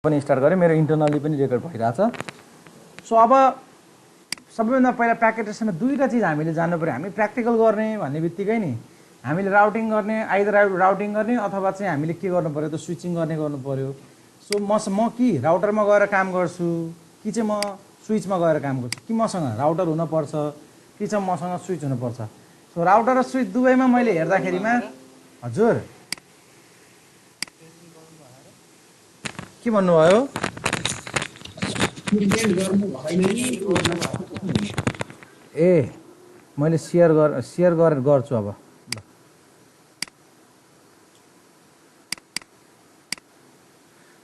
पनि स्टार्ट गरेँ, मेरो इन्टरनली पनि रेकर्ड भइरहेछ। सो अब सबैभन्दा पहिला प्याकेटेसनमा दुईवटा चिज हामीले जान्नु पऱ्यो। हामी प्र्याक्टिकल गर्ने भन्ने बित्तिकै नि हामीले राउटिङ गर्ने, आइदर राउटिङ गर्ने अथवा चाहिँ हामीले के गर्नु पऱ्यो त स्विचिङ गर्नु पऱ्यो। सो म कि राउटरमा गएर काम गर्छु कि चाहिँ म स्विचमा गएर काम गर्छु, कि मसँग राउटर हुनुपर्छ कि चाहिँ मसँग स्विच हुनुपर्छ। सो राउटर र स्विच दुवैमा मैले हेर्दाखेरिमा हजुर के भन्नुभयो? ए मैले सेयर गरेर गर्छु अब।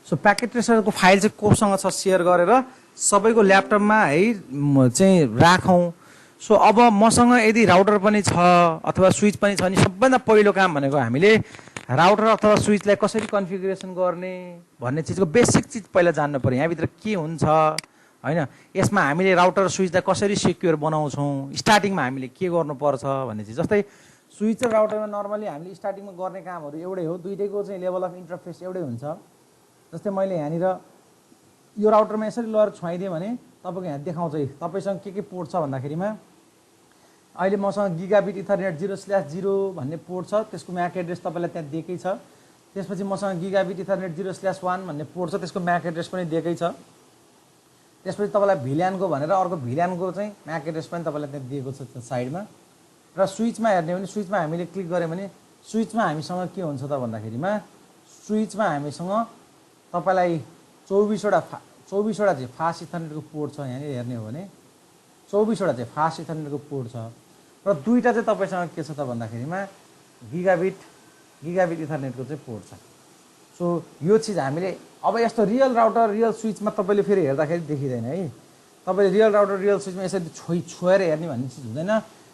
सो प्याकेट ट्रेसरको फाइल चाहिँ कोसँग छ सेयर गरेर सबैको ल्यापटपमा है चाहिँ राखौँ। सो अब मसँग यदि राउटर पनि छ अथवा स्विच पनि छ भने सबभन्दा पहिलो काम भनेको हामीले राउटर अथवा स्विचलाई कसरी कन्फिगरेसन गर्ने भन्ने चिजको बेसिक चिज पहिला जान्नु पर्यो। यहाँभित्र के हुन्छ हैन, यसमा हामीले राउटर स्विचलाई कसरी सिक्योर बनाउँछौँ, स्टार्टिङमा हामीले के गर्नुपर्छ भन्ने चिज। जस्तै स्विच र राउटरमा नर्मली हामीले स्टार्टिङमा गर्ने कामहरू एउटै हो, दुइटैको चाहिँ लेभल अफ इन्टरफेस एउटै हुन्छ। जस्तै मैले यहाँनिर यो राउटरमा यसरी लगेर छुवाइदिएँ भने तपाईँको यहाँ देखाउँछ तपाईँसँग के पोर्ट छ भन्दाखेरिमा अहिले मसँग गिगाबिट इथरनेट 0/0 भन्ने पोर्ट छ, त्यसको म्याक एड्रेस तपाईँलाई त्यहाँ दिएकै छ। त्यसपछि मसँग गिगाबिट इथरनेट 0/1 भन्ने पोर्ट छ, त्यसको म्याक एड्रेस पनि दिएकै छ। त्यसपछि तपाईँलाई भिल्यानको भनेर अर्को भिल्यानको चाहिँ म्याक एड्रेस पनि तपाईँलाई त्यहाँ दिएको छ साइडमा। र स्विचमा हेर्ने भने स्विचमा हामीले क्लिक गऱ्यौँ भने स्विचमा हामीसँग के हुन्छ त भन्दाखेरिमा स्विचमा हामीसँग तपाईँलाई 24वटा चाहिँ फास्ट इथरनेटको पोर्ट छ। यहाँनिर हेर्ने हो भने 24वटा चाहिँ फास्ट इथरनेटको पोर्ट छ र दुईवटा चाहिँ तपाईँसँग के छ त भन्दाखेरिमा गिगाबिट इथरनेटको चाहिँ पोर्ट छ। सो यो चिज हामीले अब यस्तो रियल राउटर रियल स्विचमा तपाईँले फेरि हेर्दाखेरि देखिँदैन है। तपाईँले रियल राउटर रियल स्विचमा यसरी छोएर हेर्ने भन्ने चिज हुँदैन।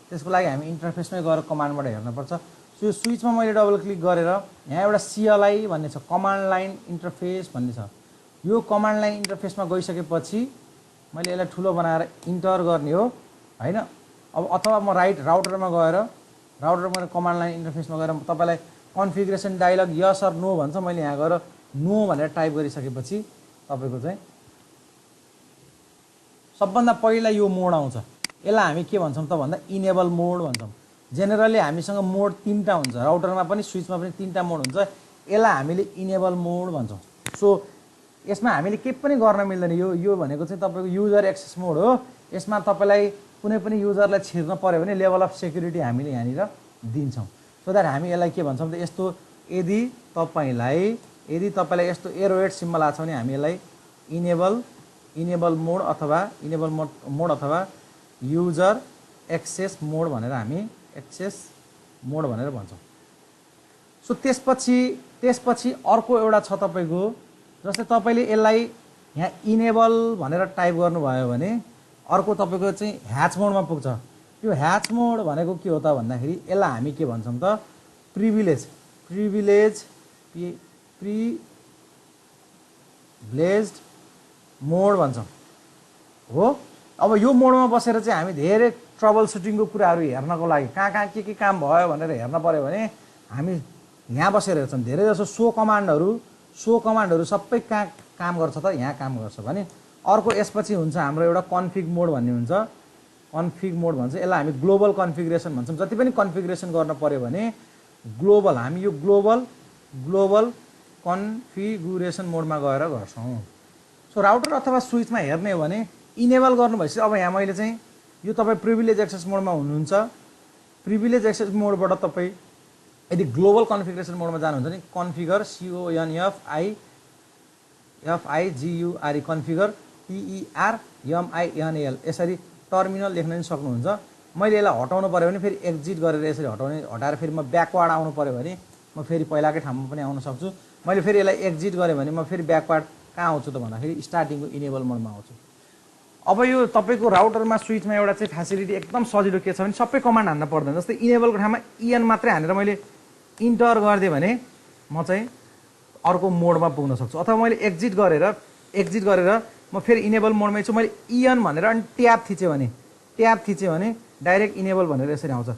त्यसको लागि हामी इन्टरफेसमै गएर कमान्डबाट हेर्नुपर्छ। सो यो स्विचमा मैले डबल क्लिक गरेर यहाँ एउटा CLI भन्ने छ, कमान्ड लाइन इन्टरफेस भन्ने छ। यो कमान्ड लाइन इन्टरफेसमा गइसकेपछि मैले यसलाई ठुलो बनाएर इन्टर गर्ने हो हैन। अब अथवा म राउटरमा गएर कमान्ड लाइन इन्टरफेसमा गएर तपाईँलाई configuration dialog yes or no भन्छ। मैले यहाँ गएर नो भनेर टाइप गरिसकेपछि तपाईँको चाहिँ सबभन्दा पहिला यो मोड आउँछ। यसलाई हामी के भन्छौँ त भन्दा इनेबल मोड भन्छौँ। जेनरली हामीसँग मोड 3टा हुन्छ, राउटरमा पनि स्विचमा पनि 3टा मोड हुन्छ। यसलाई हामीले इनेबल मोड भन्छौँ। सो यसमा हामीले के पनि गर्न मिल्दैन। यो भनेको चाहिँ तपाईँको युजर एक्सेस मोड हो। यसमा तपाईँलाई कुनै पनि युजरलाई छिर्न पर्यो भने लेभल अफ सेक्युरिटी हामीले यहाँनिर दिन्छौँ। सो द्याट हामी यसलाई के भन्छौँ त यस्तो यदि तपाईँलाई यस्तो एरोहेड सिम्बल आएको छ भने हामी यसलाई इनेबल मोड अथवा युजर एक्सेस मोड भनेर भन्छौँ। सो त्यसपछि अर्को एउटा छ तपाईँको, जस्तै तपाईँले यसलाई यहाँ इनेबल भनेर टाइप गर्नुभयो भने अर्को तपाईँको चाहिँ ह्याच मोडमा पुग्छ। यो ह्याच मोड भनेको के हो त भन्दाखेरि यसलाई हामी के भन्छौँ त प्रिभिलेज्ड मोड भन्छौँ हो। अब यो मोडमा बसेर चाहिँ हामी धेरै ट्रबल सुटिङको कुराहरू हेर्नको लागि कहाँ के काम भयो भनेर हेर्न पर्यो भने हामी यहाँ बसेर हेर्छौँ। धेरै जसो सो कमान्डहरू सबै कहाँ काम गर्छ त यहाँ काम गर्छ भने अर्को यसपछि हुन्छ हाम्रो एउटा कन्फिग मोड भन्ने हुन्छ। कन्फिग मोड भन्छ, यसलाई हामी ग्लोबल कन्फिगरेसन भन्छौँ। जति पनि कन्फिगरेसन गर्न पर्यो भने हामी यो ग्लोबल कन्फिगुरेसन मोडमा गएर गर्छौँ। सो राउटर अथवा स्विचमा हेर्ने हो भने इनेबल गर्नु भएपछि अब यहाँ मैले चाहिँ यो तपाईँ प्रिभिलेज एक्सेस मोडमा हुनुहुन्छ। प्रिभिलेज एक्सेस मोडबाट तपाईँ यदि ग्लोबल कन्फिगरेसन मोडमा जानुहुन्छ भने कन्फिगर CONFIGURE कन्फिगर TERMINAL यसरी टर्मिनल लेख्न पनि सक्नुहुन्छ। मैले यसलाई हटाउनु पर्यो भने फेरि एक्जिट गरेर यसरी हटाएर फेरि म ब्याकवार्ड आउनु पर्यो भने म फेरि पहिलाकै ठाउँमा पनि आउन सक्छु। मैले फेरि यसलाई एक्जिट गरेँ भने म फेरि ब्याकवार्ड कहाँ आउँछु त भन्दाखेरि स्टार्टिङको इनेबल मोडमा आउँछु। अब यो तपाईँको राउटरमा स्विचमा एउटा चाहिँ फेसिलिटी एकदम सजिलो के छ भने सबै कमान्ड हान्न पर्दैन। जस्तै इनेबलको ठाउँमा EN मात्रै हानेर मैले इन्टर गरिदिएँ भने म चाहिँ अर्को मोडमा पुग्न सक्छु। अथवा मैले एक्जिट गरेर म फेरि इनेबल मोडमै छु, मैले EN भनेर अनि ट्याब थिचेँ भने डाइरेक्ट इनेबल भनेर यसरी आउँछ।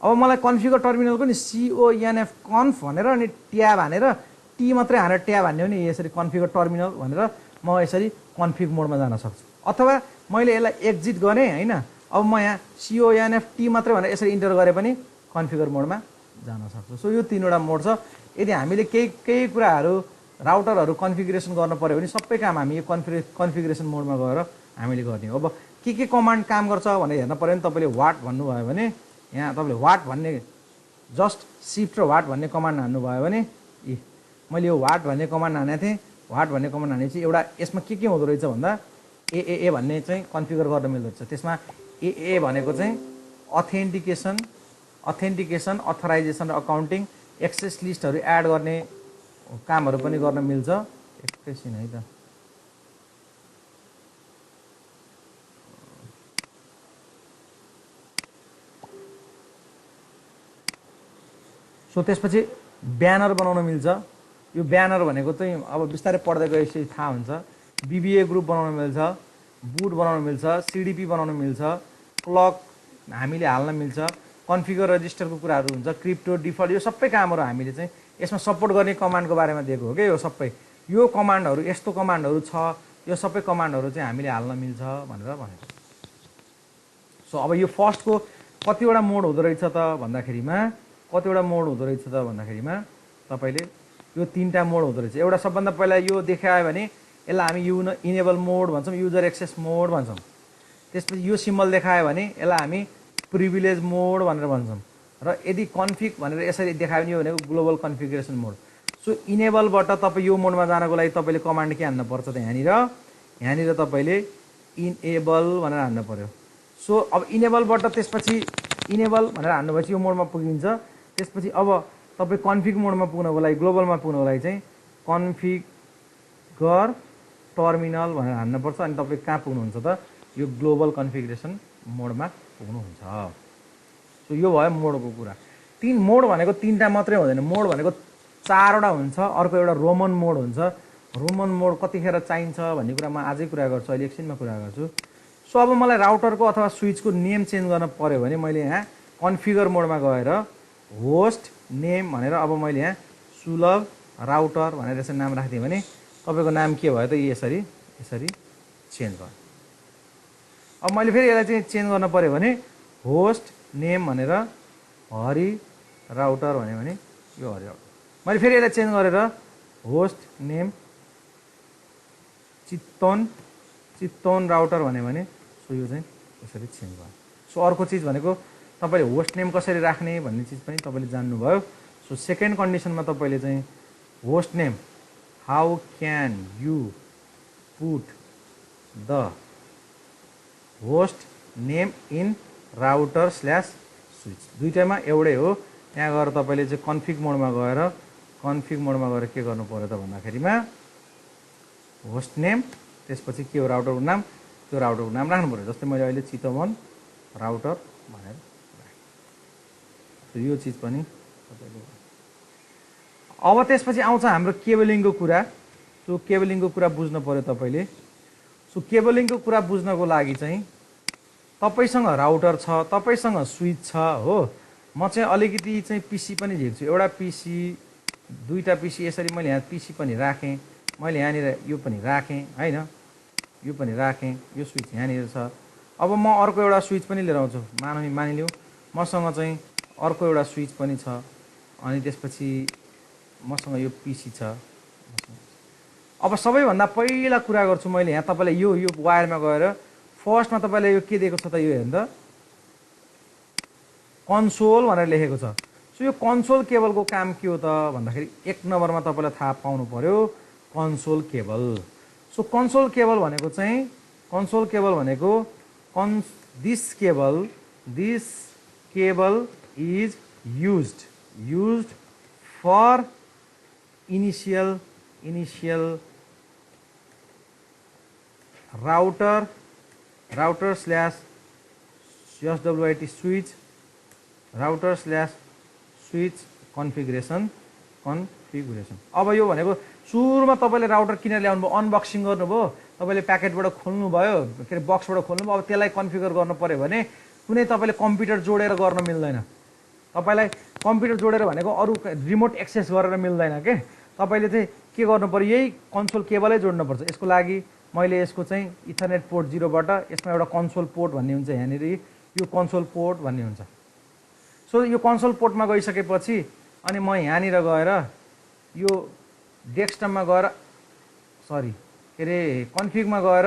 अब मलाई कन्फिगर टर्मिनलको नि CONF भनेर अनि ट्याब हानेर टी मात्रै हानेर ट्याब हान्ने भने यसरी कन्फिगर टर्मिनल भनेर म यसरी कन्फिग मोडमा जान सक्छु। अथवा मैले यसलाई एक्जिट गरेँ होइन, अब म यहाँ CONFT मात्रै भनेर यसरी इन्टर गरे पनि कन्फिगर मोडमा जान सक्छु। सो यो तीनवटा मोड छ। यदि हामीले केही कुराहरू राउटरहरू कन्फिगरेसन गर्न पर्यो भने सबै काम हामी यो कन्फिगरेसन मोडमा गएर हामीले गर्ने हो। अब के कमान्ड काम गर्छ भनेर हेर्न पर्यो भने तपाईँले वाट भन्नुभयो भने यहाँ तपाईँले वाट भन्ने जस्ट सिफ्ट र वाट भन्ने कमान्ड हान्नुभयो भने मैले यो वाट भन्ने कमान्ड हानेको थिएँ। वाट भन्ने कमान्ड हानेपछि एउटा यसमा के हुँदो रहेछ भन्दा ए भन्ने चाहिँ कन्फिगर गर्न मिल्दो रहेछ। त्यसमा ए भनेको चाहिँ अथेन्टिकेसन अथराइजेसन र अकाउन्टिङ एक्सेस लिस्टहरू एड गर्ने कामहरू पनि गर्न मिल्छ। एकैछिन है त। सो त्यसपछि ब्यानर बनाउन मिल्छ। यो ब्यानर भनेको चाहिँ अब बिस्तारै पढ्दै गएपछि थाहा हुन्छ। BBA ग्रुप बनाउन मिल्छ, बुट बनाउन मिल्छ, CDP बनाउन मिल्छ, क्लक हामीले हाल्न मिल्छ, कन्फिगर रजिस्टरको कुराहरू हुन्छ, क्रिप्टो डिफल्ट, यो सबै कामहरू हामीले चाहिँ यसमा सपोर्ट गर्ने कमान्डको बारेमा दिएको हो क्या। यो सबै यो कमान्डहरू यस्तो कमान्डहरू छ, यो सबै कमान्डहरू चाहिँ हामीले हाल्न मिल्छ भनेर भनेको। सो अब यो फर्स्टको कतिवटा मोड हुँदो रहेछ त भन्दाखेरिमा तपाईँले यो तीनटा मोड हुँदो रहेछ। एउटा सबभन्दा पहिला यो देखायो भने यसलाई हामी इनेबल मोड भन्छौँ, युजर एक्सेस मोड भन्छौँ। त्यसपछि यो सिम्बल देखायो भने यसलाई हामी प्रिभिलेज मोड भनेर भन्छौँ। र यदि कन्फिग भनेर यसरी देखायो भने यो भनेको ग्लोबल कन्फिगरेसन मोड। सो इनेबलबाट तपाईँ यो मोडमा जानको लागि तपाईँले कमान्ड के हान्न पर्छ त यहाँनिर तपाईँले इनेबल भनेर हान्न पर्यो। सो अब इनेबलबाट त्यसपछि इनेबल भनेर हान्नुभएपछि यो मोडमा पुगिन्छ। त्यसपछि अब तपाईँ कन्फिग मोडमा पुग्नको लागि ग्लोबलमा पुग्नको लागि चाहिँ कन्फिगर टर्मिनल भनेर हान्नुपर्छ। अनि तपाईँ कहाँ पुग्नुहुन्छ त यो ग्लोबल कन्फिगरेसन मोडमा पुग्नुहुन्छ। सो यो भयो मोडको कुरा। मोड भनेको तीनटा मात्रै हुँदैन, मोड भनेको चारवटा हुन्छ। अर्को एउटा रोमन मोड हुन्छ। रोमन मोड कतिखेर चाहिन्छ भन्ने कुरा म आजै कुरा गर्छु, अहिले एकछिनमा कुरा गर्छु। सो अब मलाई राउटरको अथवा स्विचको नेम चेन्ज गर्न पर्यो भने मैले यहाँ कन्फिगर मोडमा गएर होस्ट नेम भनेर अब मैले यहाँ सुलभ राउटर भनेर यसरी नाम राखिदिएँ भने तपाईँको नाम के भयो त यसरी चेन्ज भयो। अब मैले फेरि यसलाई चाहिँ चेन्ज गर्न पर्यो भने होस्ट नेम भनेर हरि राउटर भन्यो भने यो हरि राउटर। मैले फेरि यसलाई चेन्ज गरेर होस्ट नेम चित्तवन राउटर भन्यो भने सो यो चाहिँ यसरी चेन्ज भयो। सो अर्को चिज भनेको तपाईँले होस्ट नेम कसरी राख्ने भन्ने चिज पनि तपाईँले जान्नुभयो। सो सेकेन्ड कन्डिसनमा तपाईँले चाहिँ host name how can you put the host name in router slash switch, दुईटैमा एउटै हो। त्यहाँ गएर तपाईँले चाहिँ कन्फिग मोडमा गएर के गर्नु पर्यो त भन्दाखेरिमा होस्ट नेम त्यसपछि के हो राउटरको नाम, त्यो राउटरको नाम राख्नु पर्यो। जस्तै मैले अहिले चितवन राउटर भनेर राखेँ। यो चिज पनि तपाईँले अब त्यसपछि आउँछ हाम्रो केबलिङको कुरा। सो केबलिङको कुरा बुझ्नु पर्यो तपाईँले। सो केबलिङको कुरा बुझ्नको लागि चाहिँ तपाईसँग राउटर छ, तपाईसँग स्विच छ हो। म चाहिँ अलिकति चाहिँ पिसी पनि झिक्छु, एउटा पिसी दुईटा पिसी यसरी मैले यहाँ पिसी पनि राखेँ, मैले यहाँनिर यो पनि राखेँ होइन, यो पनि राखेँ, यो स्विच यहाँनिर छ। अब म अर्को एउटा स्विच पनि लिएर आउँछु, मानिलिउँ मसँग चाहिँ अर्को एउटा स्विच पनि छ, अनि त्यसपछि मसँग यो पिसी छ। अब सबैभन्दा पहिला कुरा गर्छु मैले यहाँ तपाईँलाई यो वायरमा गएर फर्स्टमा तपाईँलाई यो के दिएको छ त यो हेर्नु त कन्सोल भनेर लेखेको छ। सो यो कन्सोल केबलको काम के हो त भन्दाखेरि एक नम्बरमा तपाईँलाई थाहा पाउनु पर्यो console cable. So console cable भनेको this cable is used for initial router slash SWIT switch router slash switch configuration. अब यो भनेको सुरुमा तपाईँले राउटर किनेर ल्याउनु भयो, अनबक्सिङ गर्नुभयो, तपाईँले प्याकेटबाट खोल्नुभयो, के अरे बक्सबाट खोल्नुभयो। अब त्यसलाई कन्फिगर गर्नु पर्यो भने कुनै तपाईँले कम्प्युटर जोडेर गर्न मिल्दैन। तपाईँलाई कम्प्युटर जोडेर भनेको अरू रिमोट एक्सेस गरेर मिल्दैन के। तपाईँले चाहिँ के गर्नु पर्यो, यही कन्सोल केबलै जोड्नुपर्छ। यसको लागि मैले यसको चाहिँ इथरनेट पोर्ट 0 बाट यसमा एउटा कन्सोल पोर्ट भन्ने हुन्छ, यहाँनिर यो कन्सोल पोर्ट भन्ने हुन्छ। सो यो कन्सोल पोर्टमा गइसकेपछि अनि म यहाँनिर गएर यो डेस्कटपमा गएर सरी के अरे कन्फिगमा गएर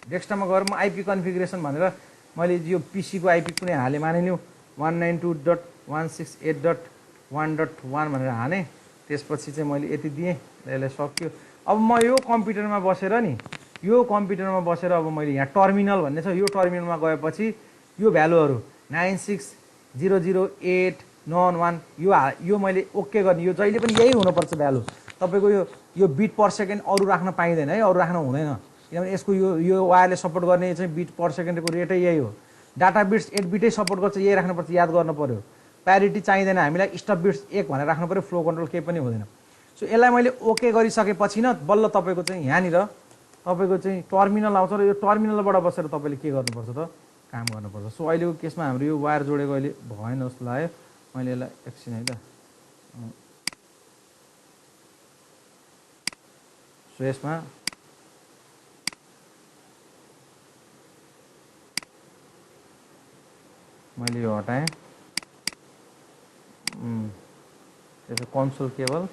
डेस्कटपमा गएर म आइपी कन्फिगरेसन भनेर मैले यो पीसीको आइपी कुनै हाले मानिलिउँ 192.168.1.1 भनेर हाने। त्यसपछि चाहिँ मैले यति दिएँ, यसलाई सक्यो। अब म यो कम्प्युटरमा बसेर नि, यो कम्प्युटरमा बसेर अब मैले यहाँ टर्मिनल भन्ने छ, यो टर्मिनलमा गएपछि यो भ्यालुहरू 96008911 यो मैले ओके गर्ने, यो जहिले पनि यही हुनुपर्छ भ्यालु। तपाईँको यो बिट पर सेकेन्ड अरू राख्न पाइँदैन है, अरू राख्न हुँदैन, किनभने यसको यो वायरले सपोर्ट गर्ने चाहिँ बिट पर सेकेन्डको रेटै यही हो। डाटा बिट्स 8 बिटै सपोर्ट गर्छ, यही राख्नुपर्छ, याद गर्नु पर्यो। प्यारिटी चाहिँदैन हामीलाई, स्टप बिट्स 1 भनेर राख्नु पर्यो, फ्लो कन्ट्रोल केही पनि हुँदैन। सो यसलाई मैले ओके गरिसकेपछि न बल्ल तपाईँको चाहिँ यहाँनिर तपाईँको चाहिँ टर्मिनल आउँछ र यो टर्मिनलबाट बसेर तपाईँले के गर्नुपर्छ त, काम गर्नुपर्छ। सो अहिलेको केसमा हाम्रो यो वायर जोडेको अहिले भएन जस्तो लाग्यो, मैले यसलाई एकछिन है त। सो यसमा मैले यो हटाएँ, त्यसो कन्सोल केबल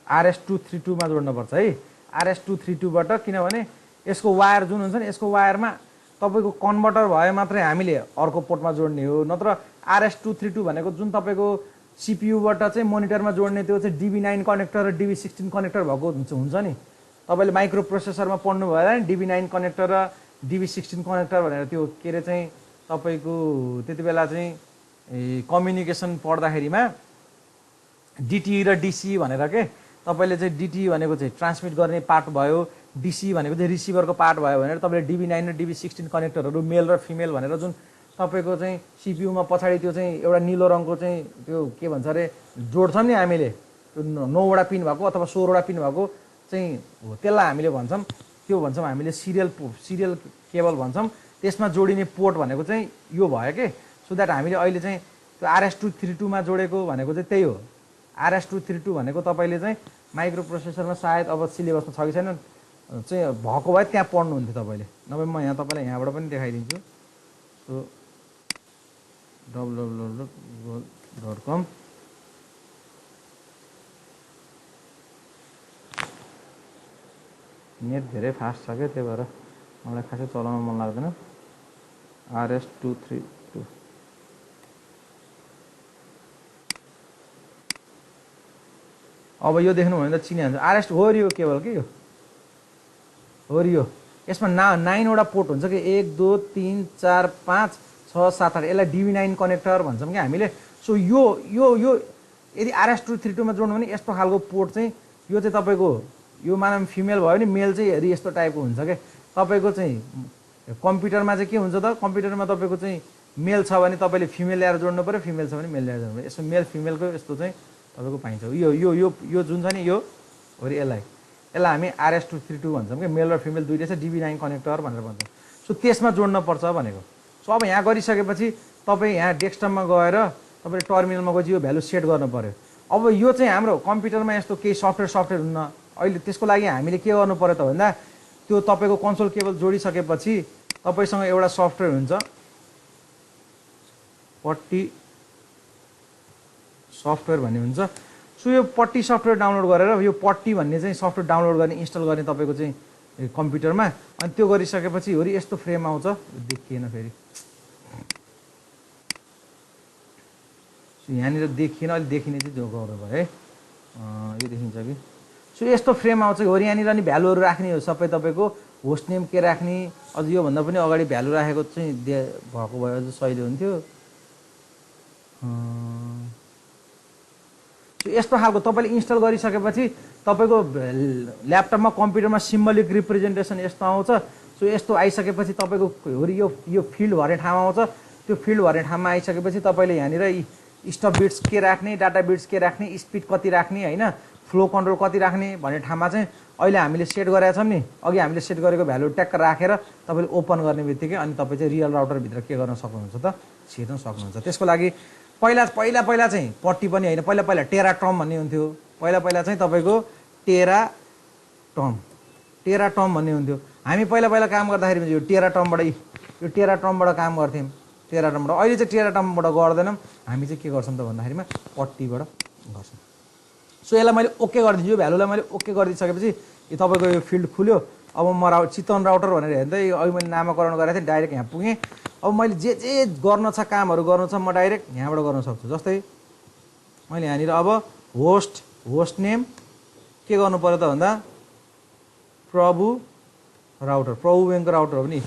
RS232 मा जोड्नुपर्छ है, RS232 बाट, किनभने यसको वायर जुन हुन्छ नि, यसको वायरमा तपाईँको कन्भर्टर भए मात्रै हामीले अर्को पोर्टमा जोड्ने हो, नत्र RS232 भनेको जुन तपाईँको सीपीयूबाट चाहिँ मोनिटरमा जोड्ने त्यो चाहिँ DB9 कनेक्टर र DB16 कनेक्टर भएको हुन्छ नि। तपाईँले माइक्रो प्रोसेसरमा पढ्नु भयो नि, DB9 कनेक्टर र DB16 कनेक्टर भनेर त्यो के अरे चाहिँ तपाईँको त्यति बेला चाहिँ कम्युनिकेसन पढ्दाखेरिमा DTE र DCE भनेर के, तपाईँले चाहिँ DTE भनेको चाहिँ ट्रान्समिट गर्ने पार्ट भयो, DCE भनेको चाहिँ रिसिभरको पार्ट भयो भनेर तपाईँले DB9 र DB16 कनेक्टरहरू मेल र फिमेल भनेर जुन तपाईँको चाहिँ सीपीयूमा पछाडि त्यो चाहिँ एउटा निलो रङको चाहिँ त्यो के भन्छ अरे जोड्छौँ नि हामीले, त्यो 9वटा पिन भएको अथवा 16वटा पिन भएको चाहिँ हो, त्यसलाई हामीले भन्छौँ, त्यो भन्छौँ हामीले सिरियल केबल भन्छौँ। त्यसमा जोडिने पोर्ट भनेको चाहिँ यो भयो के। सो द्याट हामीले अहिले चाहिँ त्यो RS232 मा जोडेको भनेको चाहिँ त्यही हो। RS232 भनेको तपाईँले चाहिँ माइक्रो प्रोसेसरमा सायद अब सिलेबसमा छ कि छैन चाहिँ भएको भए त्यहाँ पढ्नुहुन्थ्यो तपाईँले, नभए म यहाँ तपाईँलाई यहाँबाट पनि देखाइदिन्छु। सो www.google.com नेट धेरै फास्ट छ क्या, त्यही भएर मलाई खासै चलाउन मन लाग्दैन। RS232 अब यो देख्नु भने त चिनिहाल्छ, RS हो यो केबल के यो हो यो। यसमा 9वटा पोर्ट हुन्छ कि 1 2 3 4 5 6 7 8, यसलाई DB9 कनेक्टर भन्छौँ कि हामीले। सो यो यो यो यदि RS232 मा जोड्नु भने यस्तो खालको पोर्ट चाहिँ यो चाहिँ तपाईँको यो मानव फिमेल भयो नि, मेल चाहिँ हेरी यस्तो टाइपको हुन्छ क्या। तपाईँको चाहिँ कम्प्युटरमा चाहिँ के हुन्छ त, कम्प्युटरमा तपाईँको चाहिँ मेल छ भने तपाईँले फिमेल ल्याएर जोड्नु पऱ्यो, फिमेल छ भने मेल ल्याएर जोड्नु पऱ्यो। यसो मेल फिमेलको यस्तो चाहिँ तपाईँको पाइन्छ। यो यो यो यो जुन छ नि यो हो रि, यसलाई हामी RS232 भन्छौँ कि, मेल र फिमेल दुइटै छ, DB9 कनेक्टर भनेर भन्छौँ। सो त्यसमा जोड्नुपर्छ भनेको। सो अब यहाँ गरिसकेपछि तपाईँ यहाँ डेस्कटपमा गएर तपाईँले टर्मिनलमा गएपछि यो भ्यालु सेट गर्नु पऱ्यो। अब यो चाहिँ हाम्रो कम्प्युटरमा यस्तो केही सफ्टवेयर हुन्न अहिले, त्यसको लागि हामीले के गर्नु पऱ्यो त भन्दा त्यो तपाईँको कन्सोल केबल जोडिसकेपछि तपाईँसँग एउटा सफ्टवेयर हुन्छ, पट्टी सफ्टवेयर भन्ने हुन्छ। सो यो पट्टी सफ्टवेयर डाउनलोड गरेर यो पट्टी भन्ने चाहिँ सफ्टवेयर डाउनलोड गर्ने इन्स्टल गर्ने तपाईँको चाहिँ कम्प्युटरमा, अनि त्यो गरिसकेपछि हो रि यस्तो फ्रेम आउँछ, देखिएन फेरि, सो यहाँनिर देखिएन, अहिले देखिने चाहिँ जो गर्नु भयो है, यो देखिन्छ कि। सो यस्तो फ्रेम आउँछ हो रि, यहाँनिर अनि भ्यालुहरू राख्ने हो सबै, तपाईँको होस्ट नेम के राख्ने, अझ योभन्दा पनि अगाडि भ्यालु राखेको चाहिँ भएको भए अझ सहिले हुन्थ्यो। सो यस्तो खालको तपाईँले इन्स्टल गरिसकेपछि तपाईँको ल्यापटपमा कम्प्युटरमा सिम्बलिक रिप्रेजेन्टेसन यस्तो आउँछ। सो यस्तो आइसकेपछि तपाईँको हो रि यो फिल्ड भर्ने ठाउँ आउँछ। त्यो फिल्ड भर्ने ठाउँमा आइसकेपछि तपाईँले यहाँनिर स्टप बिट्स के राख्ने, डाटा बिट्स के राख्ने, स्पिड कति राख्ने होइन, फ्लो कन्ट्रोल कति राख्ने भन्ने ठाउँमा चाहिँ अहिले हामीले सेट गरेका छौँ नि, अघि हामीले सेट गरेको भ्यालु ट्याक्क राखेर तपाईँले ओपन गर्ने बित्तिकै अनि तपाईँ चाहिँ रियल राउटरभित्र के गर्न सक्नुहुन्छ त, छिर्न सक्नुहुन्छ। त्यसको लागि पहिला चाहिँ पट्टी पनि होइन, पहिला टेराट्रम भन्ने हुन्थ्यो, पहिला चाहिँ तपाईको टेराटर्म भन्ने हुन्थ्यो। हामी पहिला काम गर्दाखेरि यो टेराटर्मबाट काम गर्थ्यौँ। टेराटर्मबाट अहिले चाहिँ टेराटर्मबाट गर्दैनौँ, हामी चाहिँ के गर्छौँ त भन्दाखेरिमा पट्टीबाट गर्छौँ। सो यसलाई मैले ओके गरिदिन्छु, यो भ्यालुलाई मैले ओके गरिदिसकेपछि यो तपाईँको यो फिल्ड खुल्यो। अब म चितवन राउटर भनेर हेर्दै अहिले मैले नामाकरण गरेको थिएँ, डाइरेक्ट यहाँ पुगेँ। अब मैले जे गर्न छ कामहरू गर्नु छ म डाइरेक्ट यहाँबाट गर्न सक्छु। जस्तै मैले यहाँनिर अब होस्ट नेम के गर्नु पर्यो त भन्दा प्रभु ब्याङ्कको राउटर हो पनि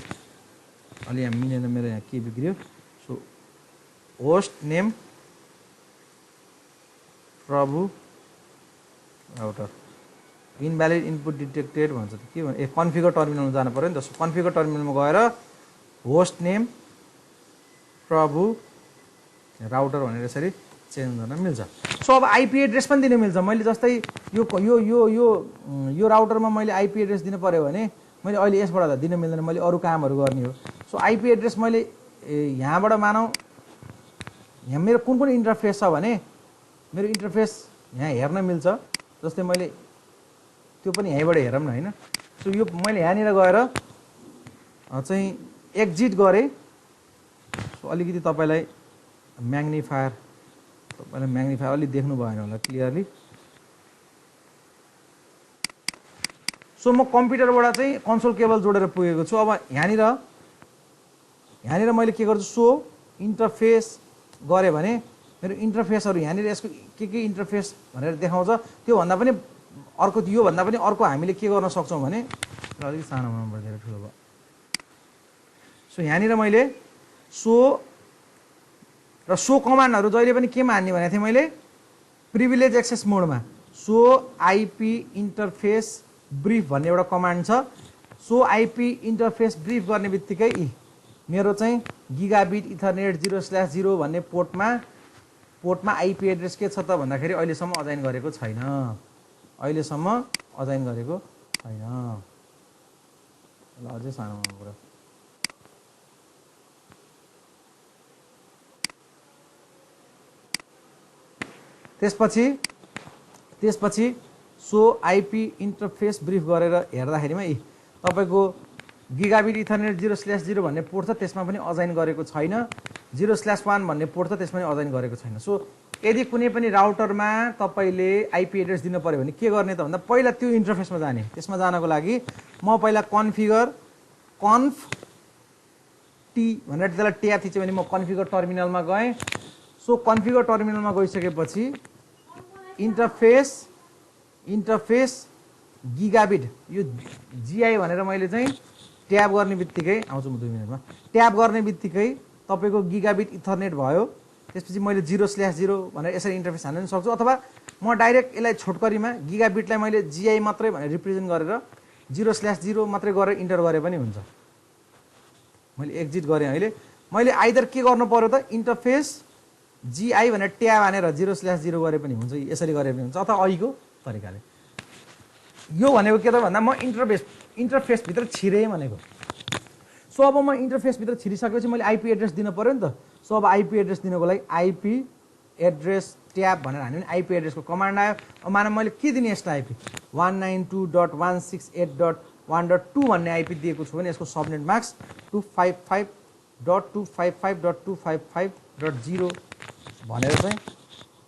अलि यहाँ मिलेन, मेरो यहाँ के बिग्रियो। सो होस्ट नेम प्रभु राउटर इनभ्यालिड इनपुट डिटेक्टेड भन्छ त के भन्छ, कन्फिगर टर्मिनलमा जानु पर्यो नि त। कन्फिगर टर्मिनलमा गएर होस्ट नेम प्रभु राउटर भनेर यसरी चेन्ज गर्न मिल्छ। सो अब आइपी एड्रेस पनि दिन मिल्छ। मैले जस्तै यो राउटरमा मैले आइपी एड्रेस दिनु पर्यो भने मैले अहिले यसबाट त दिन मिल्दैन, मैले अरू कामहरू गर्ने हो। सो आइपी एड्रेस मैले यहाँबाट मानौँ यहाँ मेरो कुन इन्टरफेस छ भने मेरो इन्टरफेस यहाँ हेर्न मिल्छ। जस्तै मैले त्यो पनि यहीँबाट हेरौँ न होइन। सो यो मैले यहाँनिर गएर चाहिँ एक्जिट गरेँ। सो अलिकति तपाईँलाई म्याग्निफायर अलि देख्नु भएन होला क्लियरली। सो म कम्प्युटरबाट चाहिँ कन्सोल केबल जोडेर पुगेको छु। अब यहाँनिर मैले के गर्छु, सो इन्टरफेस गरेँ भने मेरो इन्टरफेसहरू यहाँनिर यसको के इन्टरफेस भनेर देखाउँछ। त्योभन्दा पनि अर्को हामीले के गर्न सक्छौँ भने अलिक सानो बनाउनु पर्छ, ठुलो भयो। सो यहाँनिर मैले सो कमान्डहरू जहिले पनि केमा हान्ने भनेको थिएँ मैले प्रिभिलेज एक्सेस मोडमा। सो आइपी इन्टरफेस ब्रिफ भन्ने एउटा कमान्ड छ। सो आइपी इन्टरफेस ब्रिफ गर्ने बित्तिकै मेरो चाहिँ गिगाबिट इथरनेट 0/0 भन्ने पोर्टमा आइपी एड्रेस के छ त भन्दाखेरि अहिलेसम्म अजाइन गरेको छैन। ल अझै सानो हुनु पर्यो। त्यसपछि सो आइपी इन्टरफेस ब्रिफ गरेर हेर्दाखेरिमा तपाईँको गिगाबिट इथरनेट 0/0 भन्ने पोर्ट छ, त्यसमा पनि अजाइन गरेको छैन। 0/1 भन्ने पोर्ट छ, त्यसमा पनि अजाइन गरेको छैन। सो यदि कुनै पनि राउटरमा तपाईँले आइपी एड्रेस दिनु पर्यो भने के गर्ने त भन्दा पहिला त्यो इन्टरफेसमा जाने। त्यसमा जानको लागि म पहिला कन्फ टी भनेर त्यसलाई ट्याब थिच्यो भने म कन्फिगर टर्मिनलमा गएँ। सो कन्फिगर टर्मिनलमा गइसकेपछि इन्टरफेस गिगाबिट यो जिआई भनेर मैले चाहिँ ट्याब गर्ने बित्तिकै आउँछु म 2 मिनटमा। ट्याब गर्ने बित्तिकै तपाईँको गिगाबिट इथरनेट भयो। त्यसपछि मैले 0/0 भनेर यसरी इन्टरफेस हान्न पनि सक्छु, अथवा म डाइरेक्ट यसलाई छोटकरीमा गिगाबिटलाई मैले जिआई मात्रै भनेर रिप्रेजेन्ट गरेर 0/0 मात्रै गरेर इन्टर गरे पनि हुन्छ। मैले एक्जिट गरेँ। अहिले मैले आइदर के गर्नु पर्यो त इन्टरफेस जिआई भनेर ट्याब हानेर 0/0 गरे पनि हुन्छ, यसरी गरे पनि हुन्छ, अथवा अहिलेको तरिकाले। यो भनेको के त भन्दा म इन्टरफेसभित्र छिरेँ भनेको। सो अब म इन्टरफेसभित्र छिरिसकेपछि मैले आइपी एड्रेस दिनु पर्यो नि त। सो अब आइपी एड्रेस दिनको लागि आइपी एड्रेस ट्याब भनेर हान्यो भने आइपी एड्रेसको कमान्ड आयो। अब मानव मैले के दिने यसलाई आइपी 192.168.1.2 भन्ने आइपी दिएको छु भने यसको सबनेट मार्क्स 255.255.255.0 भनेर चाहिँ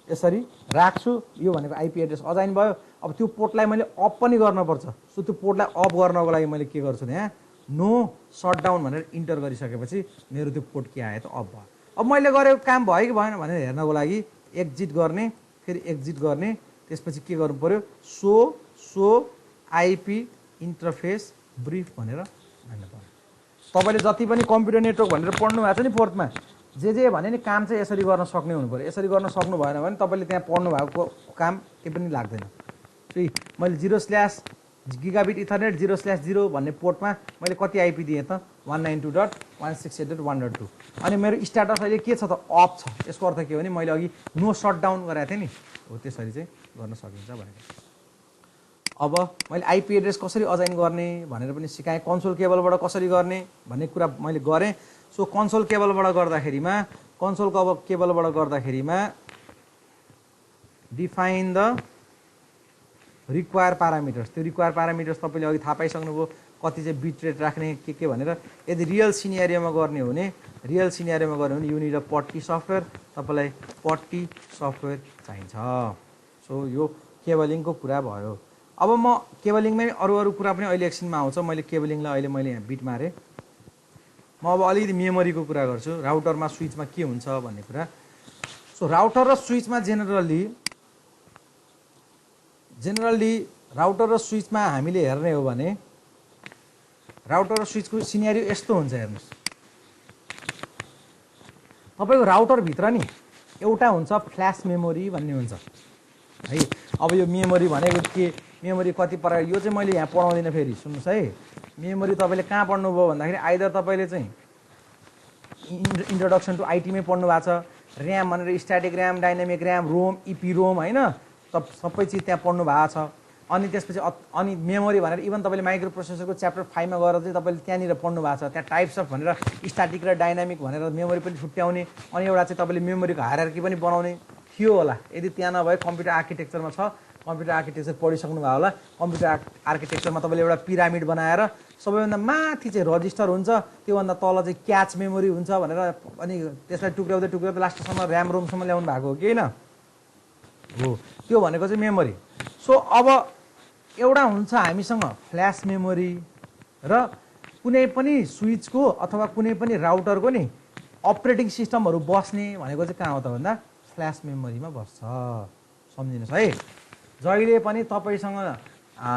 यसरी राख्छु। यो भनेको आइपी एड्रेस अजाइन भयो। अब त्यो पोर्टलाई मैले अफ पनि गर्नुपर्छ। सो त्यो पोर्टलाई अफ गर्नको लागि मैले के गर्छु यहाँ नो सटडाउन भनेर इन्टर गरिसकेपछि मेरो त्यो पोर्ट के आयो त अफ भयो। अब मैले गरेको काम भयो कि भएन भनेर हेर्नको लागि एक्जिट गर्ने, फेरि एक्जिट गर्ने, त्यसपछि के गर्नु पर्यो सो आइपी इन्टरफेस ब्रिफ भनेर हाल्नु पर्यो। तपाईँले जति पनि कम्प्युटर नेटवर्क भनेर पढ्नु भएको छ नि फोर्थमा, जे भने नि काम चाहिँ यसरी गर्न सक्ने हुनु पर्यो। यसरी गर्न सक्नु भएन भने तपाईँले त्यहाँ पढ्नु भएको काम केही पनि लाग्दैन। मैले गिगाबिट इथरनेट 0/0 भन्ने पोर्टमा मैले कति आइपी दिएँ त 192.168.1.2 अनि मेरो स्ट्याटस अहिले के छ त अफ छ। यसको अर्थ के हो भने मैले अघि नो सटडाउन गराएको थिएँ नि, हो त्यसरी चाहिँ गर्न सकिन्छ भनेको। अब मैले आइपी एड्रेस कसरी अजाइन गर्ने भनेर पनि सिकाएँ। कन्सोल केबलबाट कसरी गर्ने भन्ने कुरा मैले गरेँ। सो कन्सोल केबलबाट गर्दाखेरिमा डिफाइन द रिक्वायर प्यारामिटर्स, त्यो रिक्वायर प्यारामिटर्स तपाईँले अघि थाहा पाइसक्नुभयो कति चाहिँ बिट रेट राख्ने के भनेर। यदि रियल सिनेरियोमा गर्ने हो भने यु निड अ पट्टी सफ्टवेयर, तपाईँलाई पट्टी सफ्टवेयर चाहिन्छ। सो यो केबलिङको कुरा भयो। अब म केबलिङमै अरू कुरा पनि अहिले एकछिनमा आउँछ। मैले केबलिङलाई अहिले मैले यहाँ बिट मारेँ। म अब अलिकति मेमोरीको कुरा गर्छु, राउटरमा स्विचमा के हुन्छ भन्ने कुरा। सो राउटर र स्विचमा जेनरली राउटर र स्विचमा हामीले हेर्ने हो भने राउटर र स्विचको सिनेरियो यस्तो हुन्छ। हेर्नुहोस्, तपाईँको राउटरभित्र नि एउटा हुन्छ फ्ल्यास मेमोरी भन्ने हुन्छ है। अब यो मेमोरी भनेको के, मेमोरी कति प्रकार, यो चाहिँ मैले यहाँ पढाउँदिनँ। फेरि सुन्नुहोस् है, मेमोरी तपाईँले कहाँ पढ्नुभयो भन्दाखेरि आइदर तपाईँले चाहिँ इन्ट्रोडक्सन टु आइटीमै पढ्नु भएको छ, ऱ्याम भनेर static RAM, dynamic RAM, ROM, EPROM होइन, सबै चिज त्यहाँ पढ्नु भएको छ। अनि त्यसपछि अनि मेमोरी भनेर इभन तपाईँले माइक्रो प्रोसेसरको च्याप्टर 5 मा गएर चाहिँ तपाईँले त्यहाँनिर पढ्नु भएको छ। त्यहाँ टाइप्स अफ भनेर स्ट्याटिक र डाइनामिक भनेर मेमोरी पनि छुट्याउने, अनि एउटा चाहिँ तपाईँले मेमोरीको हायरार्की पनि बनाउने थियो होला। यदि त्यहाँ नभए कम्प्युटर आर्किटेक्चरमा छ, कम्प्युटर आर्किटेक्चर पढिसक्नु भयो होला। कम्प्युटर आर्किटेक्चरमा तपाईँले एउटा पिरामिड बनाएर सबैभन्दा माथि चाहिँ रजिस्टर हुन्छ, त्योभन्दा तल चाहिँ क्याच मेमोरी हुन्छ भनेर, अनि त्यसलाई टुक्राउँदै लास्टसम्म ऱ्याम रोमसम्म ल्याउनु भएको हो कि होइन हो, त्यो भनेको चाहिँ मेमोरी। सो अब एउटा हुन्छ हामीसँग फ्ल्यास मेमोरी, र कुनै पनि स्विचको अथवा कुनै पनि राउटरको नि अपरेटिङ सिस्टमहरू बस्ने भनेको चाहिँ कहाँ हो त भन्दा फ्ल्यास मेमोरीमा बस्छ। सम्झिनुहोस् है, जहिले पनि तपाईँसँग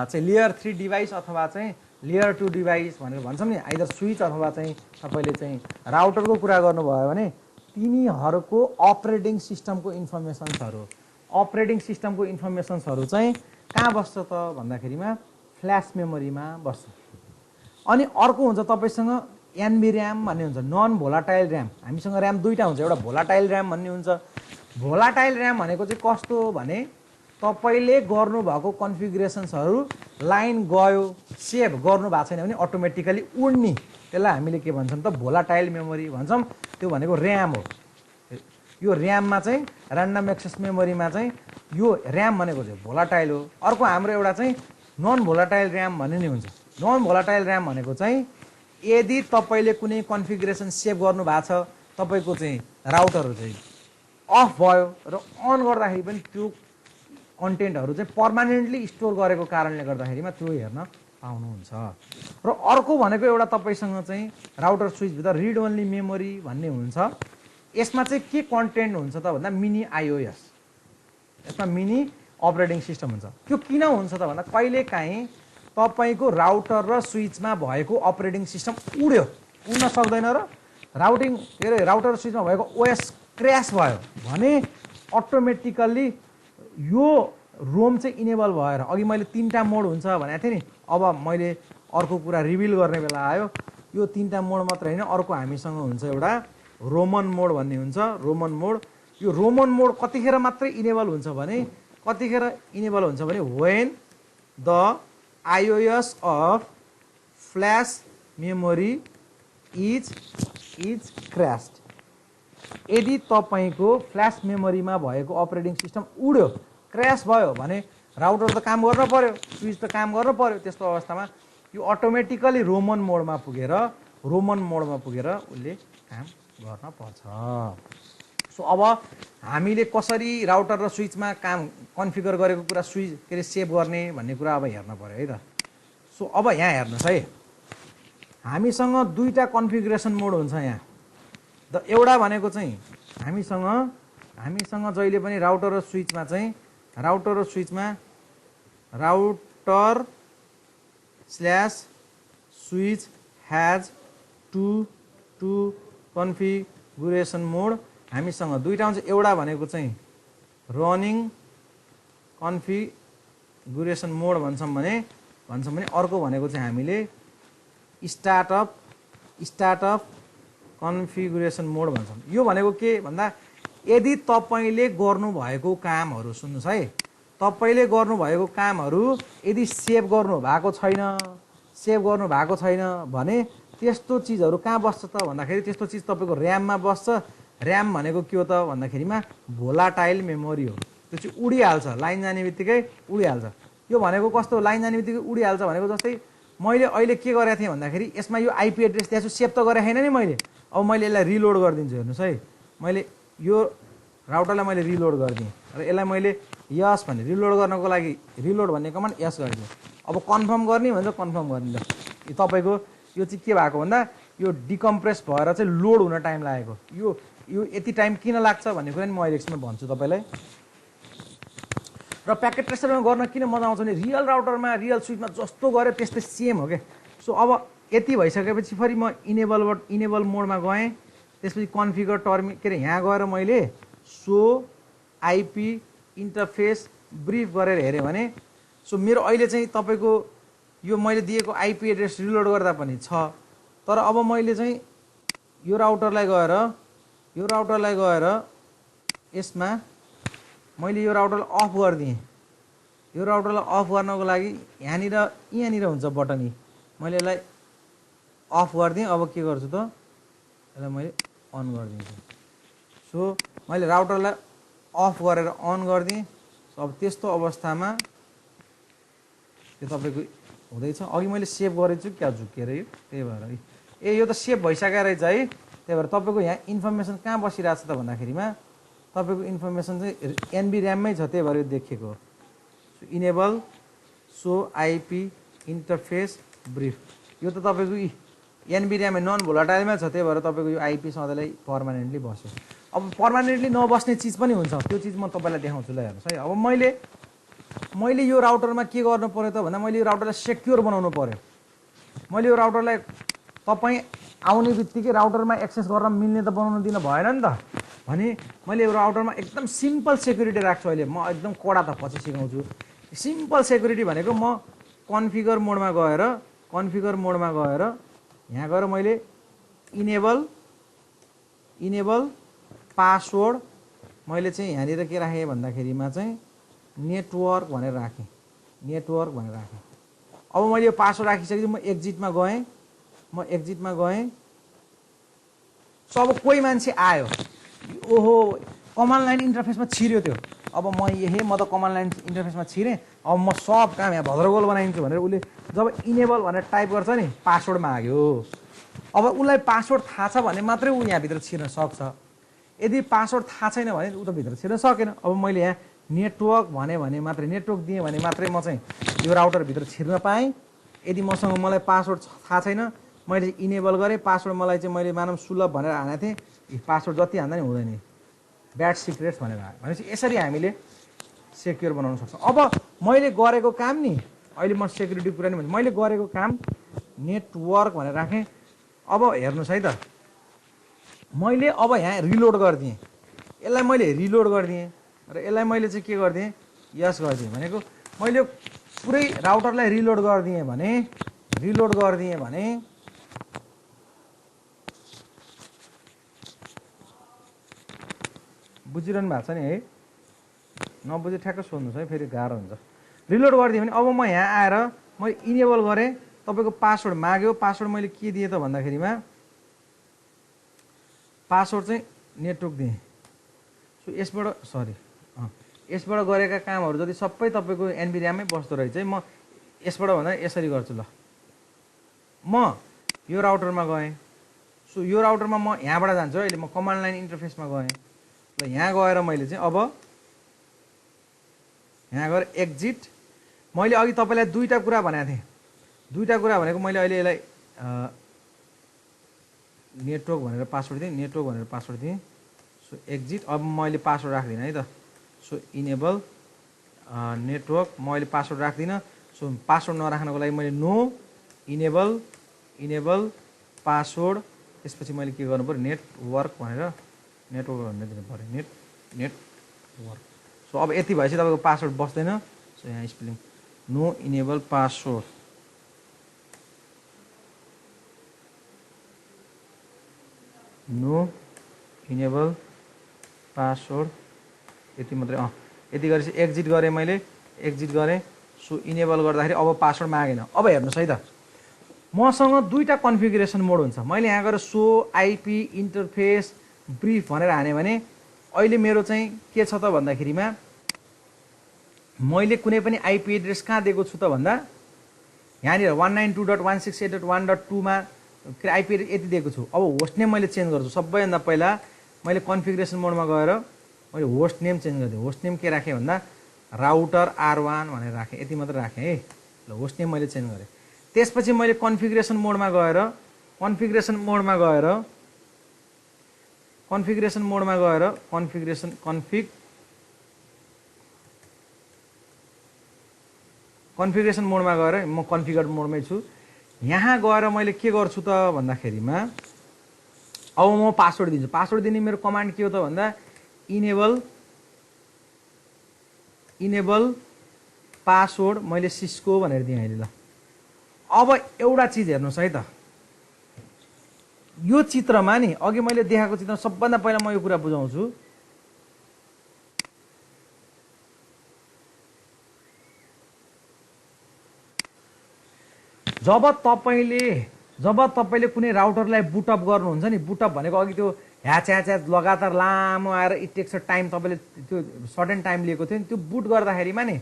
चाहिँ लेयर 3 डिभाइस अथवा चाहिँ लेयर 2 डिभाइस भनेर भन्छौँ नि, आइदर स्विच अथवा चाहिँ तपाईँले चाहिँ राउटरको कुरा गर्नुभयो भने तिनीहरूको अपरेटिङ सिस्टमको इन्फर्मेसन्सहरू चाहिँ कहाँ बस्छ त भन्दाखेरिमा फ्ल्यास मेमोरीमा बस्छ। अनि अर्को हुन्छ तपाईँसँग एनबी ऱ्याम भन्ने हुन्छ, नन भोलाटाइल ऱ्याम। हामीसँग ऱ्याम दुईवटा हुन्छ, एउटा भोलाटाइल ऱ्याम भन्ने हुन्छ। भोलाटाइल ऱ्याम भनेको चाहिँ कस्तो भने तपाईँले गर्नुभएको कन्फिगरेसन्सहरू लाइन गयो, सेभ गर्नु भएको छैन भने अटोमेटिकली उड्ने, त्यसलाई हामीले के भन्छौँ त भोलाटाइल मेमोरी भन्छौँ। त्यो भनेको ऱ्याम हो। यो ऱ्याममा चाहिँ ऱ्यान्डम एक्सेस मेमोरीमा चाहिँ यो ऱ्याम भनेको चाहिँ भोलाटाइल हो। अर्को हाम्रो एउटा चाहिँ नन भोलाटाइल ऱ्याम भन्ने नि हुन्छ। नन भोलाटाइल ऱ्याम भनेको चाहिँ यदि तपाईँले कुनै कन्फिगरेसन सेभ गर्नु भएको छ, तपाईँको चाहिँ राउटरहरू चाहिँ अफ भयो र अन गर्दाखेरि पनि त्यो कन्टेन्टहरू चाहिँ पर्मानेन्टली स्टोर गरेको कारणले गर्दाखेरिमा त्यो हेर्न पाउनुहुन्छ। र अर्को भनेको एउटा तपाईँसँग चाहिँ राउटर स्विचभित्र रिड ओन्ली मेमोरी भन्ने हुन्छ। यसमा चाहिँ के कन्टेन्ट हुन्छ त भन्दा मिनी आइओएस, यसमा मिनी अपरेटिङ सिस्टम हुन्छ। त्यो किन हुन्छ त भन्दा कहिलेकाहीँ तपाईँको राउटर र स्विचमा भएको अपरेटिङ सिस्टम उड्न सक्दैन र राउटर र स्विचमा भएको ओएस क्र्यास भयो भने अटोमेटिकल्ली यो रोम चाहिँ इनेबल भएर, अघि मैले 3टा मोड हुन्छ भनेको थिएँ नि, अब मैले अर्को कुरा रिभिल गर्ने बेला आयो। यो 3टा मोड मात्र होइन, अर्को हामीसँग हुन्छ एउटा रोमन मोड भन्ने हुन्छ। रोमन मोड, यो रोमन मोड कतिखेर मात्रै इनेबल हुन्छ भने when the IOS of flash memory is crashed. यदि तपाईँको फ्ल्यास मेमोरीमा भएको अपरेटिङ सिस्टम उड्यो, क्र्यास भयो भने राउटर त काम गर्न पर्यो, स्विच त काम गर्न पर्यो। त्यस्तो अवस्थामा यो अटोमेटिकली रोमन मोडमा पुगेर उसले काम गर्न पर्छ। सो अब हामीले कसरी राउटर र स्विचमा काम कन्फिगर गरेको कुरा सेभ गर्ने भन्ने कुरा अब हेर्न पर्यो है त। सो अब यहाँ हेर्नुहोस् है, हामीसँग 2टा कन्फिगरेसन मोड हुन्छ यहाँ। एउटा भनेको चाहिँ हामीसँग जहिले पनि router slash switch has to configuration mode हामीसँग 2टा हुन्छ। एउटा भनेको चाहिँ रनिङ कन्फिगुरेसन मोड भन्छौँ भने अर्को भनेको चाहिँ हामीले स्टार्टअप कन्फिगुरेसन मोड भन्छौँ। यो भनेको के भन्दा यदि तपाईँले गर्नुभएको कामहरू, सुन्नुहोस् है, तपाईँले गर्नुभएको कामहरू यदि सेभ गर्नु भएको छैन भने त्यस्तो चिजहरू कहाँ बस्छ त भन्दाखेरि त्यस्तो चिज तपाईँको ऱ्याममा बस्छ। ऱ्याम भनेको के हो त भन्दाखेरिमा भोलाटाइल मेमोरी हो। त्यो चाहिँ उडिहाल्छ, लाइन जाने बित्तिकै उडिहाल्छ। यो भनेको कस्तो लाइन जाने बित्तिकै उडिहाल्छ भनेको जस्तै मैले अहिले के गरेको थिएँ भन्दाखेरि यसमा यो आइपी एड्रेस त्यहाँ सेभ त गरेको छैन नि मैले। अब मैले यसलाई रिलोड गरिदिन्छु हेर्नुहोस् है। मैले यो राउटरलाई मैले रिलोड गरिदिएँ र यसलाई मैले यस भने रिलोड गर्नको लागि रिलोड भन्ने कमान्ड यस गरिदिएँ। अब कन्फर्म गर्ने भन्छ कन्फर्म गर्ने। ल तपाईँको यो चाहिँ के भएको भन्दा यो डिकम्प्रेस भएर चाहिँ लोड हुन टाइम लागेको। यो यति टाइम किन लाग्छ भन्ने कुरा नि म अहिले एकछिनमा भन्छु तपाईँलाई। र प्याकेट ट्रेसरमा गर्न किन मजा आउँछ भने रियल राउटरमा रियल स्विचमा जस्तो गऱ्यो त्यस्तै सेम हो क्या। सो अब यति भइसकेपछि फेरि म इनेबल मोडमा गएँ। त्यसपछि कन्फिगर के अरे यहाँ गएर मैले सो आइपी इन्टरफेस ब्रिफ गरेर हेरेँ भने सो मेरो अहिले चाहिँ तपाईँको यो मैले दिएको आइपी एड्रेस रिलोड गर्दा पनि छ। तर अब मैले चाहिँ यो राउटरलाई गएर यसमा मैले यो राउटरलाई अफ गरिदिएँ। यो राउटरलाई अफ गर्नको लागि यहाँनिर हुन्छ बटन यी, मैले यसलाई अफ गरिदिएँ। अब के गर्छु त यसलाई मैले अन गरिदिन्छु। सो मैले राउटरलाई अफ गरेर अन गरिदिएँ। अब त्यस्तो अवस्थामा त्यो तपाईँको हुँदैछ। अघि मैले सेभ गरेको छु क्या झुकेर यो, त्यही भएर यो त सेभ भइसकेको रहेछ है। त्यही भएर तपाईँको यहाँ इन्फर्मेसन कहाँ बसिरहेको छ त भन्दाखेरिमा तपाईँको इन्फर्मेसन चाहिँ एनबी ऱ्याममै छ, त्यही भएर यो देखेको। So enable so IP interface brief यो त तपाईँको एनबी ऱ्याम नन भोलाटाइलमै छ, त्यही भएर तपाईँको यो आइपी सधैँलाई पर्मानेन्टली बस्यो। अब पर्मानेन्टली नबस्ने चिज पनि हुन्छ, त्यो चिज म तपाईँलाई देखाउँछु ल हेर्नुहोस् है। अब मैले यो राउटरमा के गर्नु पर्यो त भन्दा मैले यो राउटरलाई सेक्योर बनाउनु पर्यो। मैले यो राउटरलाई तपाईँ आउने बित्तिकै राउटरमा एक्सेस गर्न मिल्ने त बनाउनु दिन भएन नि त। भने मैले यो राउटरमा एकदम सिम्पल सेक्युरिटी राख्छु। अहिले म एकदम कडा त पछि सिकाउँछु। सिम्पल सेक्युरिटी भनेको म कन्फिगर मोडमा गएर यहाँ गएर मैले इनेबल पासवर्ड मैले चाहिँ यहाँनिर के राखेँ भन्दाखेरिमा चाहिँ नेटवर्क भनेर राखेँ। अब मैले यो पासवर्ड राखिसकेपछि म एक्जिटमा गएँ। सो अब कोही मान्छे आयो, ओहो कमान्ड लाइन इन्टरफेसमा छिर्यो त्यो। अब म त कमान्ड लाइन इन्टरफेसमा छिरेँ। अब म सब काम यहाँ भद्रगोल बनाइदिन्छु भनेर उसले जब इनेबल भनेर टाइप गर्छ नि पासवर्ड माग्यो। अब उसलाई पासवर्ड थाहा छ भने मात्रै ऊ यहाँभित्र छिर्न सक्छ। यदि पासवर्ड थाहा छैन भने ऊ त भित्र छिर्न सकेन। अब मैले यहाँ नेटवर्क भने मात्रै नेटवर्क दिएँ भने मात्रै म चाहिँ यो राउटरभित्र छिर्न पाएँ। यदि मलाई पासवर्ड थाहा छैन, मैले इनेबल गरेँ पासवर्ड, मलाई चाहिँ मैले मानव सुलभ भनेर हानेको थिएँ, पासवर्ड जति हान्दा नि हुँदैन, ब्याड सिक्रेट्स भनेर हाल्यो भनेपछि यसरी हामीले सेक्योर बनाउन सक्छौँ। अब मैले गरेको काम नि अहिले म सेक्युरिटी कुरा नि भन्छु, मैले गरेको काम नेटवर्क भनेर राखेँ। अब हेर्नुहोस् है त, मैले अब यहाँ रिलोड गरिदिएँ, यसलाई मैले रिलोड गरिदिएँ र यसलाई मैले चाहिँ के गरिदिएँ यस गरिदिएँ भनेको मैले पुरै राउटरलाई रिलोड गरिदिएँ भने बुझिरहनु भएको छ नि है। नबुझे ठ्याक्क सोध्नुहोस् है, फेरि गाह्रो हुन्छ। रिलोड गरिदिएँ भने अब म यहाँ आएर मैले इनेबल गरेँ, तपाईँको पासवर्ड माग्यो। पासवर्ड मैले के दिएँ त भन्दाखेरिमा पासवर्ड चाहिँ नेटवर्क दिएँ। सो यसबाट गरेका कामहरू जति सबै तपाईँको एनबी ऱ्याममै बस्दो रहेछ है। म यसबाट भन्दा यसरी गर्छु। ल म यो राउटरमा गएँ। सो यो राउटरमा म यहाँबाट जान्छु अहिले, म कमान्ड लाइन इन्टरफेसमा गएँ। ल यहाँ गएर मैले चाहिँ अब यहाँ गएर एक्जिट, मैले अघि तपाईँलाई दुईवटा कुरा भनेको थिएँ। दुईवटा कुरा भनेको मैले अहिले यसलाई नेटवर्क भनेर पासवर्ड दिएँ। सो एक्जिट, अब मैले पासवर्ड राख्दिनँ है त। सो इनेबल नेटवर्क, म अहिले पासवर्ड राख्दिनँ। सो पासवर्ड नराख्नको लागि मैले नो इनेबल पासवर्ड, त्यसपछि मैले के गर्नु पऱ्यो नेटवर्क भनेर दिनु पऱ्यो, नेटवर्क। सो अब यति भएपछि तपाईँको पासवर्ड बस्दैन। सो यहाँ स्पेलिङ नो इनेबल पासवर्ड, यति मात्रै। यति गरेपछि एक्जिट गरेँ, मैले एक्जिट गरेँ। सो इनेबल गर्दाखेरि अब पासवर्ड मागेन। अब हेर्नुहोस् है त, मसँग दुईवटा कन्फिगरेसन मोड हुन्छ। मैले यहाँ गएर सो आइपी इन्टरफेस ब्रिफ भनेर हाने भने अहिले मेरो चाहिँ के छ त भन्दाखेरिमा मैले कुनै पनि आइपी एड्रेस कहाँ दिएको छु त भन्दा यहाँनिर 192.168.1.2 मा आइपी एड्रेस यति दिएको छु। अब होस्ट नेम मैले चेन्ज गर्छु। सबैभन्दा पहिला मैले कन्फिगरेसन मोडमा गएर मैले होस्ट नेम चेन्ज गरिदिएँ। होस्ट नेम के राखेँ भन्दा राउटर R1 भनेर राखेँ, यति मात्र राखेँ है। ल होस्ट नेम मैले चेन्ज गरेँ। त्यसपछि मैले कन्फिगरेसन मोडमा गएर कन्फिगरेसन मोडमा गएर म कन्फिगर मोडमै छु। यहाँ गएर मैले के गर्छु त भन्दाखेरिमा अब म पासवर्ड दिन्छु। पासवर्ड दिने मेरो कमान्ड के हो त भन्दा इनेबल पासवर्ड मैले सिस्को भनेर दिएँ अहिले। ल अब एउटा चिज हेर्नुहोस् है त, यो चित्रमा नि अघि मैले देखाएको चित्रमा सबभन्दा पहिला म यो कुरा बुझाउँछु। जब तपाईले कुनै राउटरलाई बुटअप गर्नुहुन्छ नि, बुटअप भनेको अघि त्यो ह्याच लगातार लामो आएर इट टेक्स टाइम, तपाईँले त्यो सर्टेन टाइम लिएको थियो नि, त्यो बुट गर्दाखेरिमा नि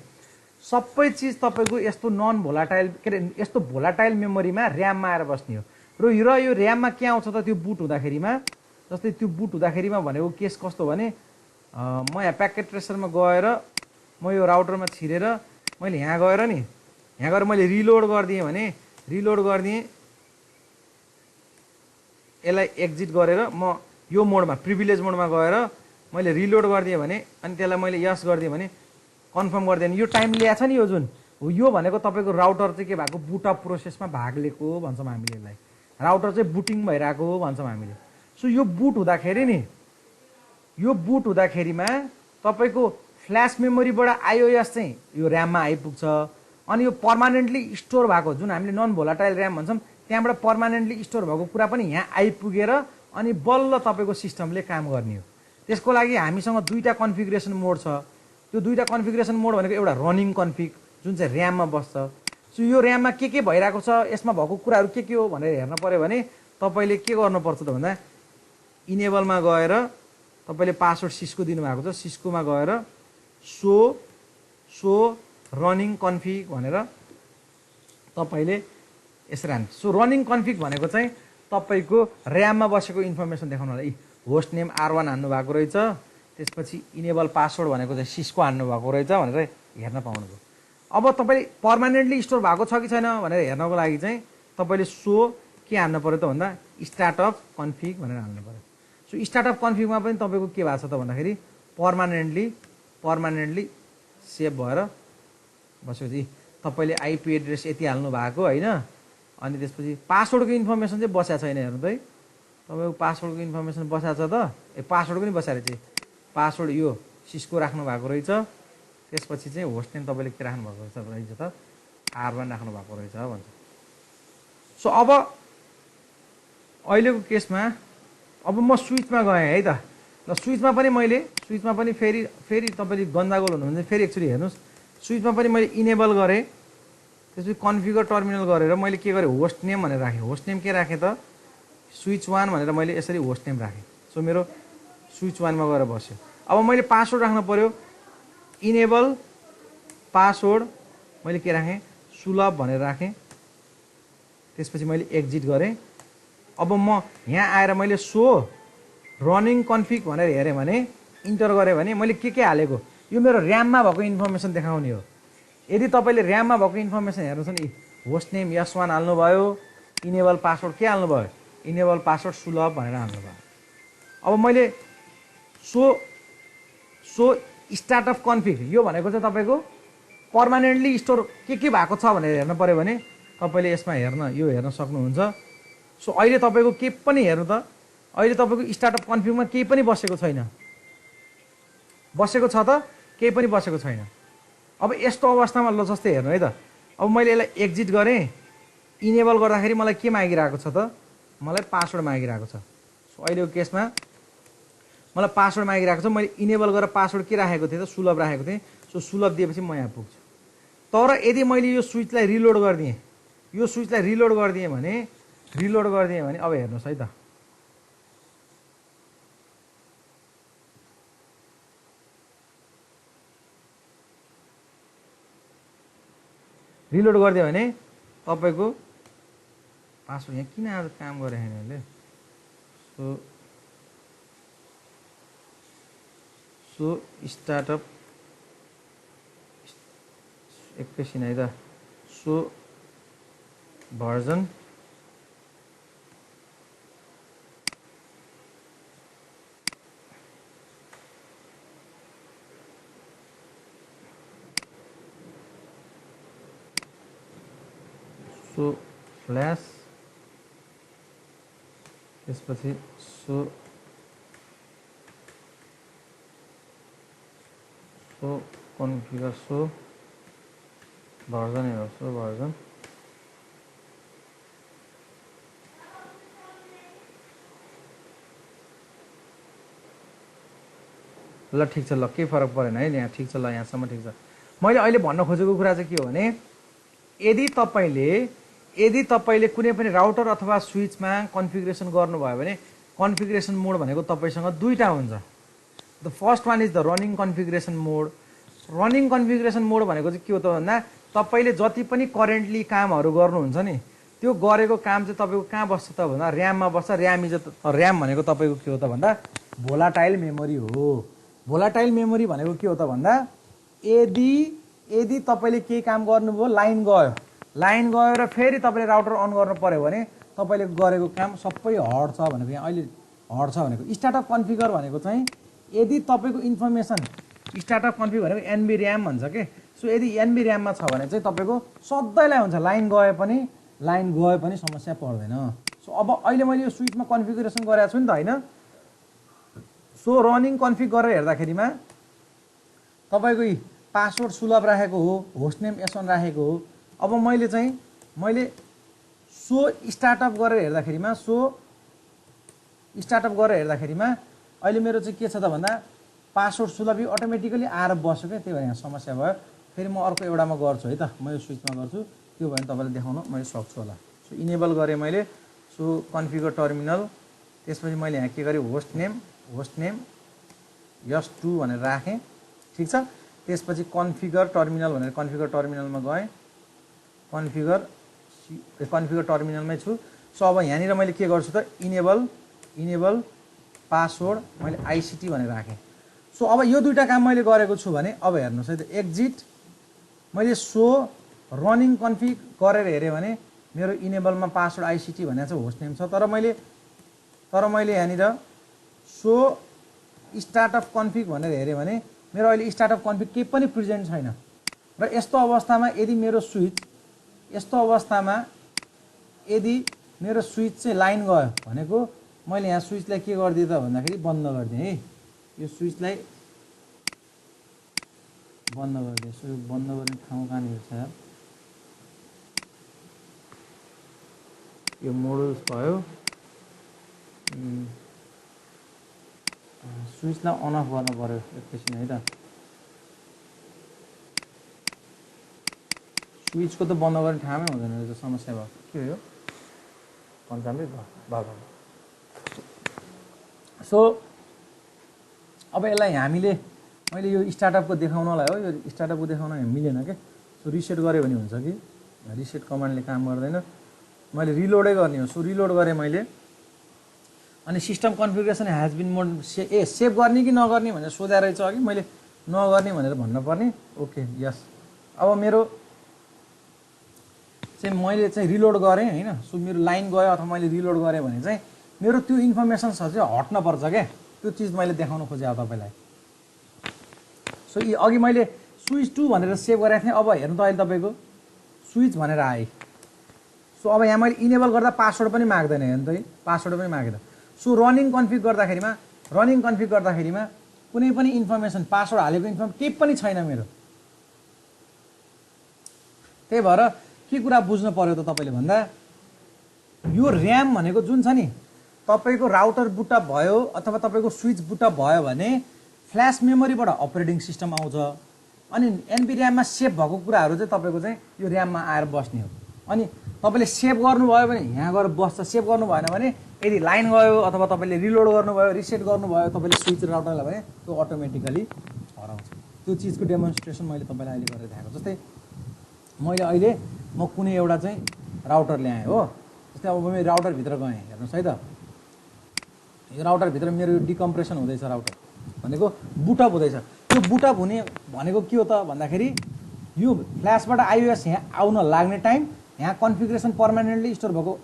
सबै चिज तपाईँको यस्तो नन भोलाटाइल के अरे यस्तो भोलाटाइल मेमोरीमा ऱ्याममा आएर बस्ने हो। र यो ऱ्याममा के आउँछ त त्यो बुट हुँदाखेरिमा, जस्तै त्यो बुट हुँदाखेरिमा भनेको केस कस्तो भने म यहाँ प्याकेट ट्रेसरमा गएर म यो राउटरमा छिरेर मैले यहाँ गएर मैले रिलोड गरिदिएँ भने यसलाई एक्जिट गरेर म यो मोडमा प्रिभिलेज मोडमा गएर मैले रिलोड गरिदिएँ भने अनि त्यसलाई मैले यस गरिदिएँ भने कन्फर्म गरिदिएँ भने यो टाइम ल्याएछ नि, यो जुन हो यो भनेको तपाईँको राउटर चाहिँ के भएको बुटअप प्रोसेसमा भाग लिएको भन्छौँ हामीले यसलाई। राउटर चाहिँ बुटिङ भइरहेको भन्छौँ हामीले। सो यो बुट हुँदाखेरिमा तपाईँको फ्ल्यास मेमोरीबाट आइओएस चाहिँ यो ऱ्याममा आइपुग्छ। अनि यो पर्मानेन्टली स्टोर भएको जुन हामीले नन भोलाटाइल ऱ्याम भन्छौँ त्यहाँबाट पर्मानेन्टली स्टोर भएको कुरा पनि यहाँ आइपुगेर अनि बल्ल तपाईँको सिस्टमले काम गर्ने हो। त्यसको लागि हामीसँग दुईवटा कन्फिगरेसन मोड छ। त्यो दुईवटा कन्फिगरेसन मोड भनेको एउटा रनिङ कन्फिग जुन चाहिँ ऱ्याममा बस्छ। सो यो ऱ्याममा के भइरहेको छ, यसमा भएको कुराहरू के हो भनेर हेर्न पर्यो भने तपाईँले के गर्नुपर्छ त भन्दा इनेबलमा गएर तपाईँले पासवर्ड सिस्को दिनुभएको छ, सिस्कोमा गएर सो रनिङ कन्फिग भनेर तपाईँले यसरी हान्नु। सो रनिङ कन्फिग भनेको चाहिँ तपाईँको ऱ्याममा बसेको इन्फर्मेसन देखाउनु होला। होस्ट नेम R1 हान्नु भएको रहेछ, त्यसपछि इनेबल पासवर्ड भनेको चाहिँ सिस्को हान्नु भएको रहेछ भनेर हेर्न पाउनुभयो। अब तपाईँले पर्मानेन्टली स्टोर भएको छ कि छैन भनेर हेर्नको लागि चाहिँ तपाईँले के हान्नु पर्यो त भन्दा स्टार्ट अफ कन्फिग भनेर हाल्नु पर्यो। सो स्टार्ट अफ कन्फिगमा पनि तपाईँको के भएको छ त भन्दाखेरि पर्मानेन्टली सेभ भएर बसेपछि तपाईँले आइपी एड्रेस यति हाल्नु भएको होइन। अनि त्यसपछि पासवर्डको इन्फर्मेसन चाहिँ बसेको छैन, हेर्नु त है तपाईँको पासवर्डको इन्फर्मेसन बसेको छ त, पासवर्ड पनि बसेको रहेछ। पासवर्ड यो सिस्को राख्नु भएको रहेछ, त्यसपछि चाहिँ होस्ट नेम तपाईँले के राख्नु भएको रहेछ त R1 राख्नु भएको रहेछ भन्छ। सो अब अहिलेको केसमा अब म स्विचमा गएँ है त। ल स्विचमा पनि फेरि तपाईँले गन्दागोल हुनुहुन्छ फेरि एकचोटि हेर्नुहोस्। स्विचमा पनि मैले इनेबल गरेँ, त्यसपछि कन्फिगर टर्मिनल गरेर मैले के गरेँ होस्ट नेम भनेर राखेँ। होस्ट नेम के राखेँ त स्विच 1 भनेर मैले यसरी होस्ट नेम राखेँ। सो मेरो स्विच 1 मा गएर बस्यो। अब मैले पासवर्ड राख्नु पर्यो, इनेबल पासवर्ड मैले के राखेँ सुलभ भनेर राखेँ। त्यसपछि मैले एक्जिट गरेँ। अब म यहाँ आएर मैले रनिङ कन्फिग भनेर हेरेँ भने इन्टर गरेँ भने मैले के हालेको यो मेरो ऱ्याममा भएको इन्फर्मेसन देखाउने हो। यदि तपाईँले ऱ्याममा भएको इन्फर्मेसन हेर्नु छ नि होस्ट नेम S1 हाल्नुभयो, इनेबल पासवर्ड के हाल्नुभयो इनेबल पासवर्ड सुलभ भनेर हाल्नुभयो। अब मैले स्टार्ट अफ कन्फिग यो भनेको चाहिँ तपाईँको पर्मानेन्टली स्टोर के भएको छ भनेर हेर्नु पर्यो भने तपाईँले यसमा हेर्न सक्नुहुन्छ। सो अहिले तपाईँको के पनि हेर्नु त अहिले तपाईँको स्टार्ट अफ कन्फिगमा केही पनि बसेको छैन, बसेको छ त केही पनि बसेको छैन। अब यस्तो अवस्थामा ल जस्तै हेर्नु है त, अब मैले यसलाई एक्जिट गरेँ, इनेबल गर्दाखेरि मलाई के मागिरहेको छ त मलाई पासवर्ड मागिरहेको छ। सो अहिलेको केसमा मलाई पासवर्ड मागिरहेको छ, मैले इनेबल गरेर पासवर्ड के राखेको थिएँ त सुलभ राखेको थिएँ। सो सुलभ दिएपछि म यहाँ पुग्छु। तर यदि मैले यो स्विचलाई रिलोड गरिदिएँ भने अब हेर्नुहोस् है त रिलोड गरिदियो भने तपाईँको पासवर्ड यहाँ किन आज काम गरे होइन अहिले सो स्टार्टअप एकैछिन है त सो भर्जन सो फ्ल्यास त्यसपछि सो कन्फिगर सो भर्जन हेर सो भर्जन ल ठिक छ ल केही फरक परेन है यहाँ ठिक छ ल यहाँसम्म ठिक छ मैले अहिले भन्न खोजेको कुरा चाहिँ के हो भने यदि तपाईँले कुनै पनि राउटर अथवा स्विचमा कन्फिगरेसन गर्नुभयो भने कन्फिगरेसन मोड भनेको तपाईँसँग दुईटा हुन्छ the first one is the running configuration mode running configuration mode भनेको चाहिँ के हो त भन्दा तपाईँले जति पनि करेन्टली कामहरू गर्नुहुन्छ नि त्यो गरेको काम चाहिँ तपाईँको कहाँ बस्छ त भन्दा ऱ्याममा बस्छ ऱ्याम भनेको तपाईँको के हो त भन्दा भोलाटाइल मेमोरी हो भोलाटाइल मेमोरी भनेको के हो त भन्दा यदि तपाईँले केही काम गर्नुभयो लाइन गयो र फेरि तपाईँले राउटर अन गर्नु पर्यो भने तपाईँले गरेको काम सबै हट्छ भनेको यहाँ अहिले हट्छ भनेको स्टार्टअप कन्फिगर भनेको चाहिँ यदि तपाईँको इन्फर्मेसन स्टार्टअप कन्फिगर भनेको एनबी ऱ्याम भन्छ के सो यदि एनबी ऱ्याममा छ भने चाहिँ तपाईँको सधैँलाई हुन्छ लाइन गए पनि समस्या पर्दैन सो अब अहिले मैले यो स्विचमा कन्फिगरेसन गरेको छु नि त होइन सो रनिङ कन्फिग गरेर हेर्दाखेरिमा तपाईँको पासवर्ड सुलभ राखेको हो होस्ट नेम S1 राखेको हो अब मैले सो स्टार्टअप गरेर हेर्दाखेरिमा अहिले मेरो चाहिँ के छ त भन्दा पासवर्ड सुलभ अटोमेटिकली आएर बस्यो क्या त्यही भएर यहाँ समस्या भयो फेरि म अर्को एउटामा गर्छु है त म यो स्विचमा गर्छु त्यो भयो भने तपाईँलाई देखाउन मैले सक्छु होला सो इनेबल गरेँ मैले सो कन्फिगर टर्मिनल त्यसपछि मैले यहाँ के गरेँ होस्ट नेम S2 भनेर राखेँ ठिक छ त्यसपछि कन्फिगर टर्मिनल भनेर कन्फिगर टर्मिनलमा गएँ कन्फिगर टर्मिनलमै छु सो अब यहाँनिर मैले के गर्छु त इनेबल पासवर्ड मैले आइसिटी भनेर राखेँ सो अब यो दुईटा काम मैले गरेको छु भने अब हेर्नुहोस् है त एक्जिट मैले सो रनिङ कन्फिग गरेर हेरेँ भने मेरो इनेबलमा पासवर्ड आइसिटी भनेको चाहिँ होस्ट नेम छ तर मैले यहाँनिर सो स्टार्टअप कन्फिग भनेर हेरेँ भने मेरो अहिले स्टार्टअप कन्फिग केही पनि प्रेजेन्ट छैन र यस्तो अवस्थामा यदि मेरो स्विच चाहिँ लाइन गयो भनेको मैले यहाँ स्विचलाई के गरिदिएँ त भन्दाखेरि बन्द गरिदिएँ है यो स्विचलाई बन्द गरिदिएँ सो बन्द गर्ने ठाउँ कहाँनिर छ यो मोडल्स भयो स्विचलाई अन अफ गर्नु पर्यो एकैछिन है त स्विचको त बन्द गर्ने ठाउँमै हुँदैन रहेछ समस्या भयो के हो यो पन्चाम्बे भयो सो अब यसलाई मैले यो स्टार्टअपको देखाउनलाई हो यो स्टार्टअपको देखाउन मिलेन के सो रिसेट गऱ्यो भने हुन्छ कि रिसेट कमान्डले काम गर्दैन मैले रिलोडै गर्ने हो सो रिलोड गरेँ मैले अनि system configuration has been modified save गर्ने कि नगर्ने भनेर सोधा रहेछ अघि मैले नगर्ने भनेर भन्नुपर्ने ओके यस अब मेरो चाहिँ मैले चाहिँ रिलोड गरेँ होइन सो मेरो लाइन गयो अथवा मैले रिलोड गरेँ भने चाहिँ मेरो त्यो इन्फर्मेसन चाहिँ हट्न पर्छ क्या त्यो चिज मैले देखाउन खोजेँ अब तपाईँलाई सो अघि मैले स्विच 2 भनेर सेभ गरेको थिएँ अब हेर्नु त अहिले तपाईँको स्विच भनेर आएँ सो अब यहाँ मैले इनेबल गर्दा पासवर्ड पनि माग्दैन हेर्नु त पासवर्ड पनि माग्दैन सो रनिङ कन्फिग गर्दाखेरिमा कुनै पनि इन्फर्मेसन पासवर्ड हालेको केही पनि छैन मेरो त्यही भएर के कुरा बुझ्नु पर्यो त तपाईँले भन्दा यो ऱ्याम भनेको जुन छ नि तपाईँको राउटर बुटअप भयो अथवा तपाईँको स्विच बुटअप भयो भने फ्ल्यास मेमोरीबाट अपरेटिङ सिस्टम आउँछ अनि एनबी ऱ्याममा सेभ भएको कुराहरू चाहिँ तपाईँको चाहिँ यो ऱ्याममा आएर बस्ने हो अनि तपाईँले सेभ गर्नुभयो भने यहाँ गएर बस्छ सेभ गर्नु भएन भने यदि लाइन गयो अथवा तपाईँले रिलोड गर्नुभयो रिसेट गर्नुभयो तपाईँले स्विच राउटरलाई भने त्यो अटोमेटिकली हराउँछ त्यो चिजको डेमोन्स्ट्रेसन मैले तपाईँलाई अहिले गरेर देखाएको जस्तै मैले अहिले म कुनै एउटा चाहिँ राउटर ल्याएँ हो, जस्तै अब म राउटरभित्र गएँ, हेर्नुहोस् है त, यो राउटरभित्र मेरो यो डिकम्प्रेसन हुँदैछ, राउटर भनेको बुटअप हुँदैछ। यो बुटअप हुने भनेको के हो त भन्दाखेरि यो फ्ल्यासबाट आइओएस यहाँ आउन लाग्ने टाइम, यहाँ कन्फिगरेसन पर्मानेन्टली स्टोर भएको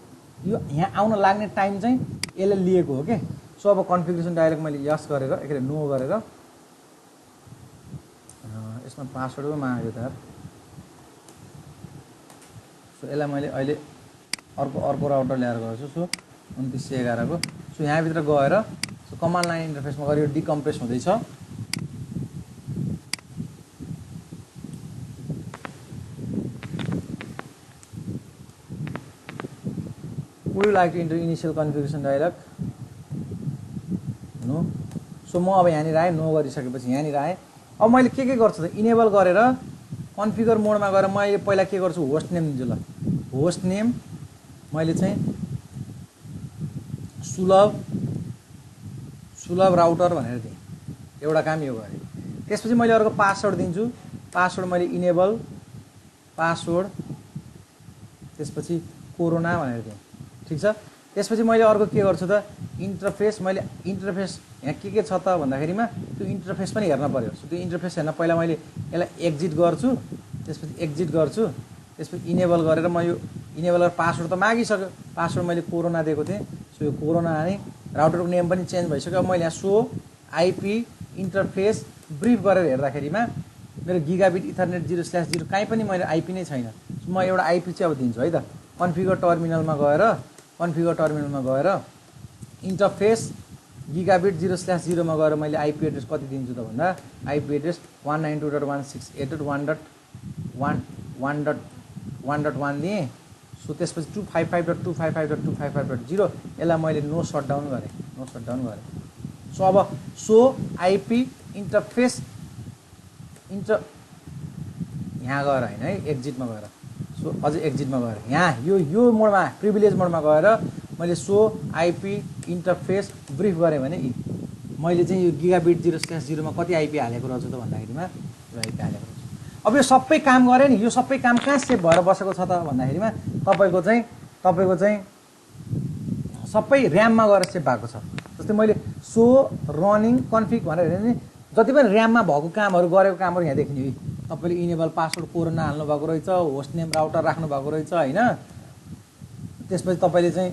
यो यहाँ आउन लाग्ने टाइम चाहिँ यसले लिएको हो के। सो अब कन्फिगरेसन डायलग मैले यस गरेर एकखेर नो गरेर यसमा पासवर्ड पो माग्यो त यार। सो यसलाई मैले अहिले अर्को राउटर ल्याएर गर्छु। सो 2911 को। सो यहाँभित्र गएर सो कमान्ड लाइन इन्टरफेसमा गएर यो डिकम्प्रेस हुँदैछ। Would you like to enter initial configuration dialog? No. So म अब यहाँनिर आएँ, नो गरिसकेपछि यहाँनिर आएँ। अब मैले के गर्छु त, इनेबल गरेर कन्फिगर मोडमा गएर मैले पहिला के गर्छु, होस्ट नेम दिन्छु। ल होस्ट नेम मैले चाहिँ सुलभ राउटर भनेर दिएँ, एउटा काम यो गरेँ। त्यसपछि मैले अर्को पासवर्ड दिन्छु, पासवर्ड मैले इनेबल पासवर्ड, त्यसपछि कोरोना भनेर दिएँ, ठीक छ। त्यसपछि मैले अर्को के गर्छु त, इन्टरफेस, मैले इन्टरफेस यहाँ के छ त भन्दाखेरिमा त्यो इन्टरफेस पनि हेर्न पर्यो। सो त्यो इन्टरफेस हेर्न पहिला मैले यसलाई एक्जिट गर्छु, त्यसपछि एक्जिट गर्छु, त्यसपछि इनेबल गरेर म यो इनेबल गरेर पासवर्ड त मागिसक्यो, पासवर्ड मैले कोरोना दिएको थिएँ। सो यो कोरोना हाने, राउटरको नेम पनि चेन्ज भइसक्यो। अब मैले यहाँ सो आइपी इन्टरफेस ब्रिफ गरेर हेर्दाखेरिमा मेरो गिगाबिट इथरनेट 0/0 कहीँ पनि मैले आइपी नै छैन। सो म एउटा आइपी चाहिँ अब दिन्छु है त। कन्फिगर टर्मिनलमा गएर इन्टरफेस गिगाबिट 0/0 मा गएर मैले आइपी एड्रेस कति दिन्छु त भन्दा आइपी एड्रेस 192.168.1.1.1 दिएँ। सो त्यसपछि 255.255.255.0 यसलाई मैले नो सटडाउन गरेँ। सो अब सो आइपी इन्टरफेस यहाँ गएर होइन है, एक्जिटमा गएर, सो अझै एक्जिटमा गएर यहाँ यो मोडमा प्रिभिलेज मोडमा गएर मैले सो आइपी इन्टरफेस ब्रिफ गरेँ भने मैले चाहिँ यो गिगाबिट 0/0 मा कति आइपी हालेको रहेछु त भन्दाखेरिमा यो आइपी हालेको रहेछु। अब यो सबै काम गरेँ नि, यो सबै काम कहाँ सेभ भएर बसेको छ त भन्दाखेरिमा तपाईँको चाहिँ सबै ऱ्याममा गएर सेभ भएको छ। जस्तै मैले सो रनिङ कन्फिग भनेर हेर्ने नि, जति पनि ऱ्याममा भएको कामहरू गरेको कामहरू यहाँ देखिने। तपाईँले इनेबल पासवर्ड कोरोना हाल्नु भएको रहेछ, होस्ट नेम राउटर राख्नु भएको रहेछ होइन। त्यसपछि तपाईँले चाहिँ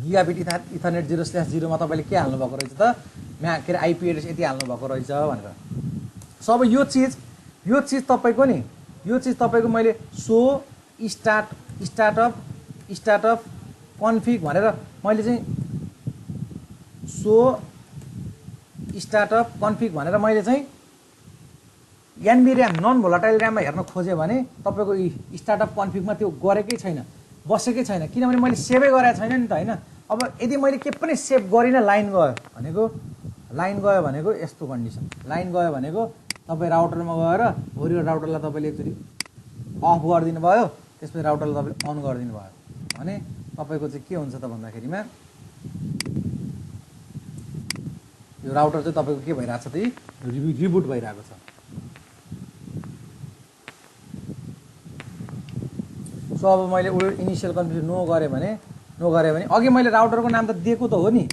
गिगाबिट इथरनेट 0/0 मा तपाईँले के हाल्नु भएको रहेछ त, के अरे आइपी एड्रेस यति हाल्नु भएको रहेछ भनेर। सो अब यो चिज तपाईँको नि, यो चिज तपाईँको मैले सो स्टार्टअप कन्फिग भनेर मैले चाहिँ सो स्टार्टअप कन्फिग भनेर मैले चाहिँ एनबी ऱ्याम नन भोलाटाइल ऱ्याममा हेर्न खोजेँ भने तपाईँको स्टार्टअप कन्फिगमा त्यो गरेकै छैन, बसेकै छैन, किनभने मैले सेभै गरेको छैन नि त होइन। अब यदि मैले के पनि सेभ गरिनँ, लाइन गयो भनेको यस्तो कन्डिसन, लाइन गयो भनेको तपाईँ राउटरमा गएर होरियो राउटरलाई तपाईँले एकचोटि अफ गरिदिनु भयो, त्यसपछि राउटरलाई तपाईँले अन गरिदिनु भयो भने तपाईँको चाहिँ के हुन्छ त भन्दाखेरिमा यो राउटर चाहिँ तपाईँको के भइरहेको छ त, रिबुट भइरहेको छ। सो अब मैले इनिसियल कन्फिगरेसन नो गरेँ भने अघि मैले राउटरको नाम त दिएको त हो नि,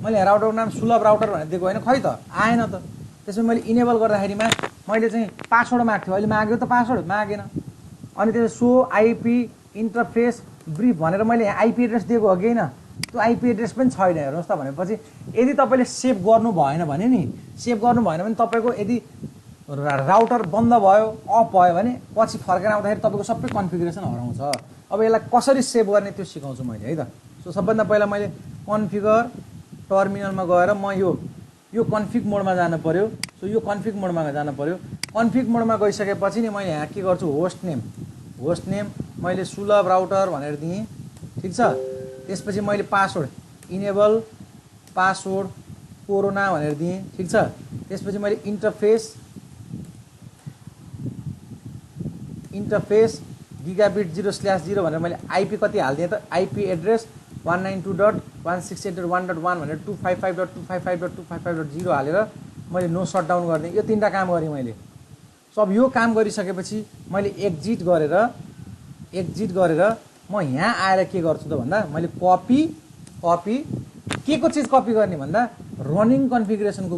मैले राउटरको नाम सुलभ राउटर भनेर दिएको होइन, खै त आएन त। त्यसमा मैले इनेबल गर्दाखेरिमा मैले चाहिँ पासवर्ड माग्थ्यो, अहिले माग्यो त पासवर्ड मागेन। अनि त्यो सो आइपी इन्टरफेस ब्रिफ भनेर मैले यहाँ आइपी एड्रेस दिएको हो कि होइन, त्यो आइपी एड्रेस पनि छैन। हेर्नुहोस् त, भनेपछि यदि तपाईँले सेभ गर्नु भएन भने तपाईँको यदि राउटर बन्द भयो, अफ भयो भने पछि फर्केर आउँदाखेरि तपाईँको सबै कन्फिगरेसन हराउँछ। अब यसलाई कसरी सेभ गर्ने त्यो सिकाउँछु मैले है त। सो सबभन्दा पहिला मैले कन्फिगर टर्मिनलमा गएर म यो कन्फिग मोडमा जानु पर्यो। सो यो कन्फिग मोडमा जानु पर्यो। कन्फिग मोडमा गइसकेपछि नि मैले यहाँ के गर्छु, होस्ट नेम मैले सुलभ राउटर भनेर दिएँ, ठिक छ। त्यसपछि मैले पासवर्ड इनेबल पासवर्ड कोरोना भनेर दिएँ, ठिक छ। त्यसपछि मैले इन्टरफेस गिगाबिट 0/0 भनेर मैले आइपी कति हालिदिएँ त, आइपी एड्रेस 192.168.1.1 भनेर 255.255.255.0 हालेर मैले नो सटडाउन गरिदिएँ। यो 3टा काम गरेँ मैले। सो अब यो काम गरिसकेपछि मैले एक्जिट गरेर म यहाँ आएर के गर्छु त भन्दा मैले कपी के को चिज कपी गर्ने भन्दा रनिङ कन्फिगरेसनको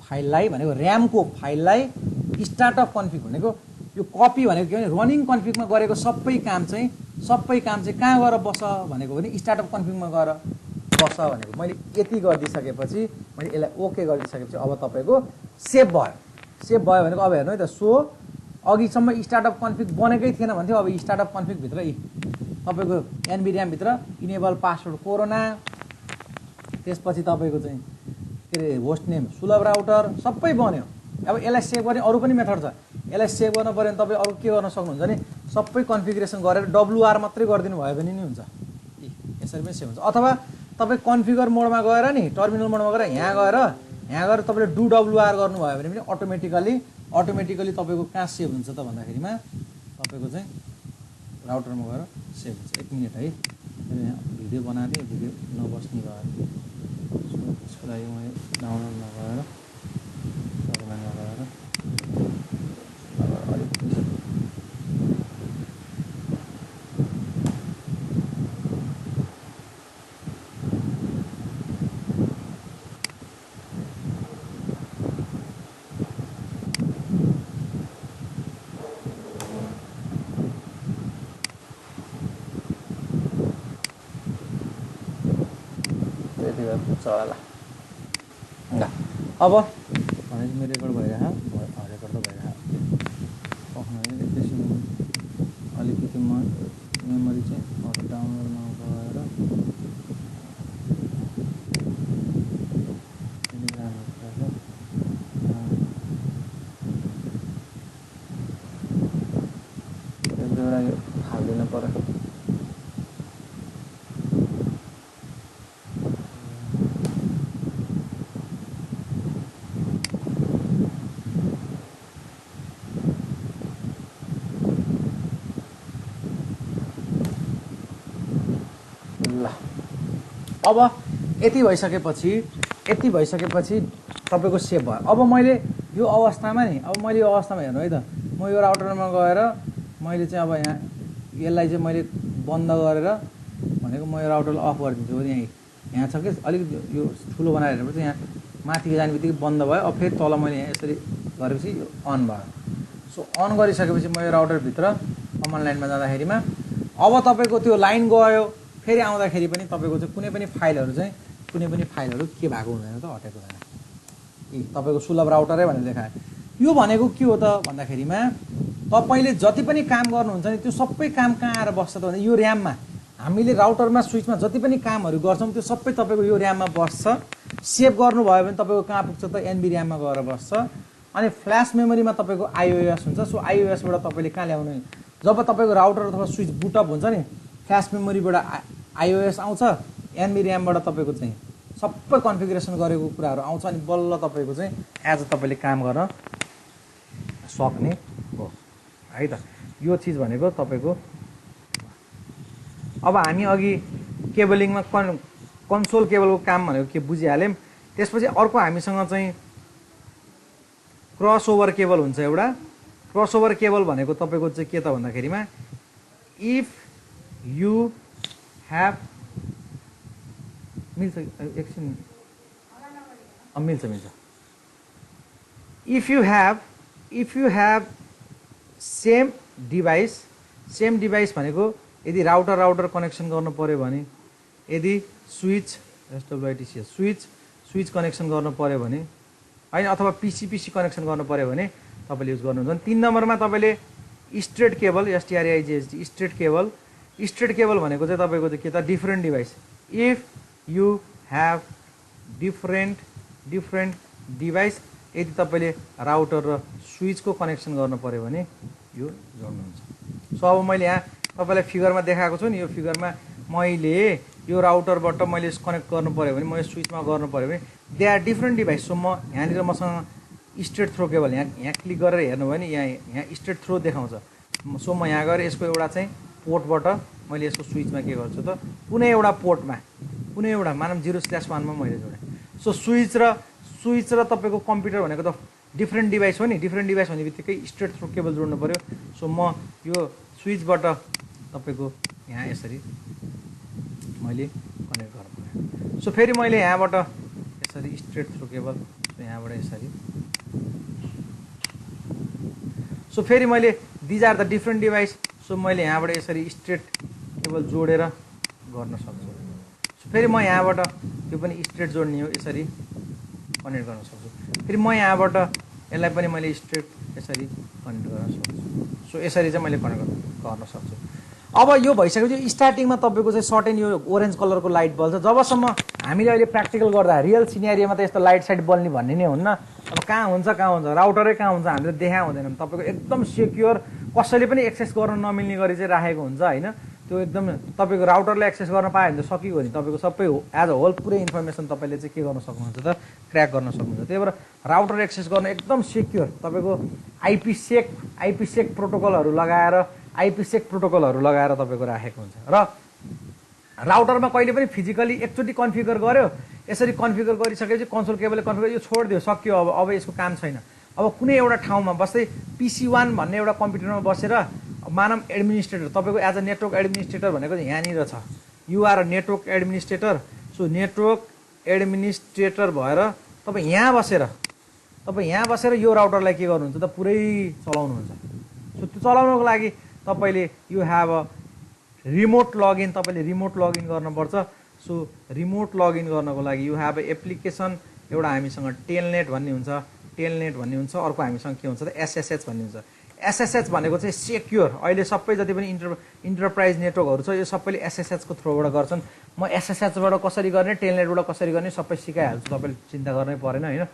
फाइललाई भनेको र्यामको फाइललाई स्टार्ट अफ कन्फिग भनेको यो कपी भनेको के भने रनिङ कन्फिगमा गरेको सबै काम चाहिँ कहाँ गएर बस भनेको भने स्टार्ट अफ कन्फिगमा गएर बस भनेको मैले यति गरिदिइसकेपछि मैले यसलाई ओके गरिदिइसकेपछि अब तपाईँको सेभ भयो भनेको अब हेर्नु है त सो अघिसम्म स्टार्ट अफ कन्फिग बनेकै थिएन भन्थ्यो अब स्टार्ट अफ कन्फिगभित्र तपाईँको एनबी भित्र इनेबल पासवर्ड कोरोना त्यसपछि तपाईँको चाहिँ के अरे होस्ट नेम सुलभ राउटर सबै बन्यो अब यसलाई सेभ गर्ने अरू पनि मेथड छ यसलाई सेभ गर्नु पऱ्यो भने तपाईँ अरू के गर्न सक्नुहुन्छ भने सबै कन्फिगरेसन गरेर WR मात्रै गरिदिनु भयो भने नि हुन्छ यसरी पनि सेभ हुन्छ अथवा तपाईँ कन्फिगर मोडमा गएर नि टर्मिनल मोडमा गएर यहाँ गएर तपाईँले डु WR गर्नुभयो भने पनि अटोमेटिकली तपाईँको कहाँ सेभ हुन्छ त भन्दाखेरिमा तपाईँको चाहिँ राउटरमा गएर सेभ हुन्छ 1 मिनट है यहाँ भिडियो बनाएको थिएँ भिडियो नबस्ने भयो त्यसको लागि मैले डाउनलोड नगरेर चला अब भनेपछि मेरो रेकर्ड भइरहेको रेकर्ड त भइरहेको एकैछिन अलिकति म मेमोरी चाहिँ अरू डाउनलोड नगरेर एक दुईवटा यो हालिदिनु पर्यो अब यति भइसकेपछि तपाईँको सेभ भयो अब मैले यो अवस्थामा हेर्नु है त म यो राउटरमा गएर मैले चाहिँ अब यहाँ यसलाई चाहिँ मैले बन्द गरेर भनेको म यो राउटरलाई अफ गरिदिन्छु यहाँ छ कि अलिक यो ठुलो बनाएर हेर्नुपर्छ यहाँ माथि जाने बित्तिकै बन्द भयो अब फेरि तल मैले यहाँ यसरी गरेपछि यो अन भयो सो अन गरिसकेपछि म यो राउटरभित्र कमान्ड लाइनमा जाँदाखेरिमा अब तपाईँको त्यो लाइन गयो फेरि आउँदाखेरि पनि तपाईँको चाहिँ कुनै पनि फाइलहरू के भएको हुँदैन त हटेको हुँदैन तपाईँको सुलभ राउटरै भनेर देखायो यो भनेको के हो त भन्दाखेरिमा तपाईँले जति पनि काम गर्नुहुन्छ नि त्यो सबै काम कहाँ आएर बस्छ त भन्दा यो र्याममा हामीले राउटरमा स्विचमा जति पनि कामहरू गर्छौँ त्यो सबै तपाईँको यो र्याममा बस्छ सेभ गर्नुभयो भने तपाईँको कहाँ पुग्छ त एनबी र्याममा गएर बस्छ अनि फ्ल्यास मेमोरीमा तपाईँको आइओएस हुन्छ सो आइओएसबाट तपाईँले कहाँ ल्याउनु जब तपाईँको राउटर अथवा स्विच बुटअप हुन्छ नि फ्ल्यास मेमोरीबाट आइओएस आउँछ एनबी र्यामबाट तपाईँको चाहिँ सबै कन्फिगरेसन गरेको कुराहरू आउँछ अनि बल्ल तपाईँको चाहिँ एज तपाईँले काम गर्न सक्ने हो है त यो चिज भनेको तपाईँको अब हामी अघि केबलिङमा कन्सोल केबलको काम भनेको के बुझिहाल्यौँ त्यसपछि अर्को हामीसँग चाहिँ क्रसओभर केबल हुन्छ एउटा क्रसओभर केबल भनेको तपाईँको चाहिँ के त भन्दाखेरिमा इफ यु ह्याभ मिल्छ एकछिन मिल्छ if you have same device भनेको यदि राउटर कनेक्सन गर्नु पर्यो भने यदि स्विच कनेक्सन गर्नु पर्यो भने हैन अथवा पिसी कनेक्सन गर्नु पर्यो भने तपाईले युज गर्नुहुन्छ 3 नम्बरमा तपाईले straight cable STRAIGHT straight cable भनेको चाहिँ तपाईको चाहिँ के त different device if you have different device यदि तपाईले राउटर र स्विचको कनेक्सन गर्नु पर्यो भने यो जोड्नुहुन्छ सो अब मैले यहाँ तपाईलाई फिगरमा देखाएको छु नि यो फिगरमा मैले यो राउटरबाट मैले कनेक्ट गर्नु पर्यो भने मैले स्विचमा गर्नु पर्यो भने they are different device so म यहाँनिर मसँग स्ट्रेट थ्रो केबल यहाँ क्लिक गरेर हेर्नु भयो नि यहाँ स्ट्रेट थ्रो देखाउँछ सो म यहाँ गएर यसको एउटा चाहिँ पोर्टबाट मैले यसको स्विचमा के गर्छु त कुनै एउटा पोर्टमा मानव 0/1 मा मैले जोडेँ सो स्विच र तपाईको कम्प्युटर भनेको त डिफ्रेन्ट डिभाइस हो नि, डिफ्रेन्ट डिभाइस भन्ने बित्तिकै स्ट्रेट थ्रु केबल जोड्नु पऱ्यो। सो म यो स्विचबाट तपाईँको यहाँ यसरी मैले कनेक्ट गर्नु पऱ्यो। सो फेरि मैले यहाँबाट यसरी स्ट्रेट थ्रु केबल, यहाँबाट यसरी, सो फेरि मैले these are the different device. So मैले यहाँबाट यसरी स्ट्रेट केबल जोडेर गर्न सक्छु। सो फेरि म यहाँबाट त्यो पनि स्ट्रेट जोड्ने हो, यसरी कनेक्ट गर्न सक्छु। फेरि म यहाँबाट यसलाई पनि मैले स्ट्रेट यसरी कनेक्ट गर्न सक्छु। सो यसरी चाहिँ मैले कनेक्ट गर्न सक्छु। अब यो भइसकेपछि स्टार्टिङमा तपाईँको चाहिँ सर्टेन यो ओरेन्ज कलरको लाइट बल्छ। जबसम्म हामीले अहिले प्र्याक्टिकल गर्दा रियल सिनेरियोमा त यस्तो लाइट साइट बल्ने भन्ने नै हुन्न। अब कहाँ हुन्छ राउटरै कहाँ हुन्छ हामीले देखा हुँदैन। तपाईँको एकदम सेक्योर, कसैले पनि एक्सेस गर्न नमिल्ने गरी चाहिँ राखेको हुन्छ होइन। त्यो एकदम तपाईँको राउटरले एक्सेस गर्न पायो भने त सकियो नि, तपाईँको सबै एज अ होल पुरै इन्फर्मेसन तपाईँले चाहिँ के गर्न सक्नुहुन्छ त, क्र्याक गर्न सक्नुहुन्छ। त्यही भएर राउटर एक्सेस गर्न एकदम सेक्योर, तपाईँको आइपीसेक प्रोटोकलहरू लगाएर तपाईँको राखेको हुन्छ। र राउटरमा कहिले पनि फिजिकली एकचोटि कन्फिगर गर्यो, यसरी कन्फिगर गरिसकेपछि कन्सोल केबलले कन्फिगर यो छोडिदियो, सक्यो, अब यसको काम छैन। अब कुनै एउटा ठाउँमा बस्दै PC1 भन्ने एउटा कम्प्युटरमा बसेर मानव एडमिनिस्ट्रेटर, तपाईँको एज अ नेटवर्क एडमिनिस्ट्रेटर भनेको चाहिँ यहाँनिर छ, you're network administrator. So network administrator भएर तपाईँ यहाँ बसेर यो राउटरलाई के गर्नुहुन्छ त, पुरै चलाउनुहुन्छ। सो त्यो चलाउनको लागि तपाईँले you have a remote login, तपाईँले रिमोट लगइन गर्नुपर्छ। सो रिमोट लगइन गर्नको लागि यु हेभ अ एप्लिकेसन, एउटा हामीसँग टेलनेट भन्ने हुन्छ, अर्को हामीसँग के हुन्छ त SSH भन्ने हुन्छ। SSH भनेको चाहिँ सेक्योर, अहिले सबै जति पनि इन्टरप्राइज नेटवर्कहरू छ यो सबैले SSH को थ्रुबाट गर्छन्। म SSH बाट कसरी गर्ने, टेलनेटबाट कसरी गर्ने सबै सिकाइहाल्छु, तपाईँले चिन्ता गर्नै परेन होइन।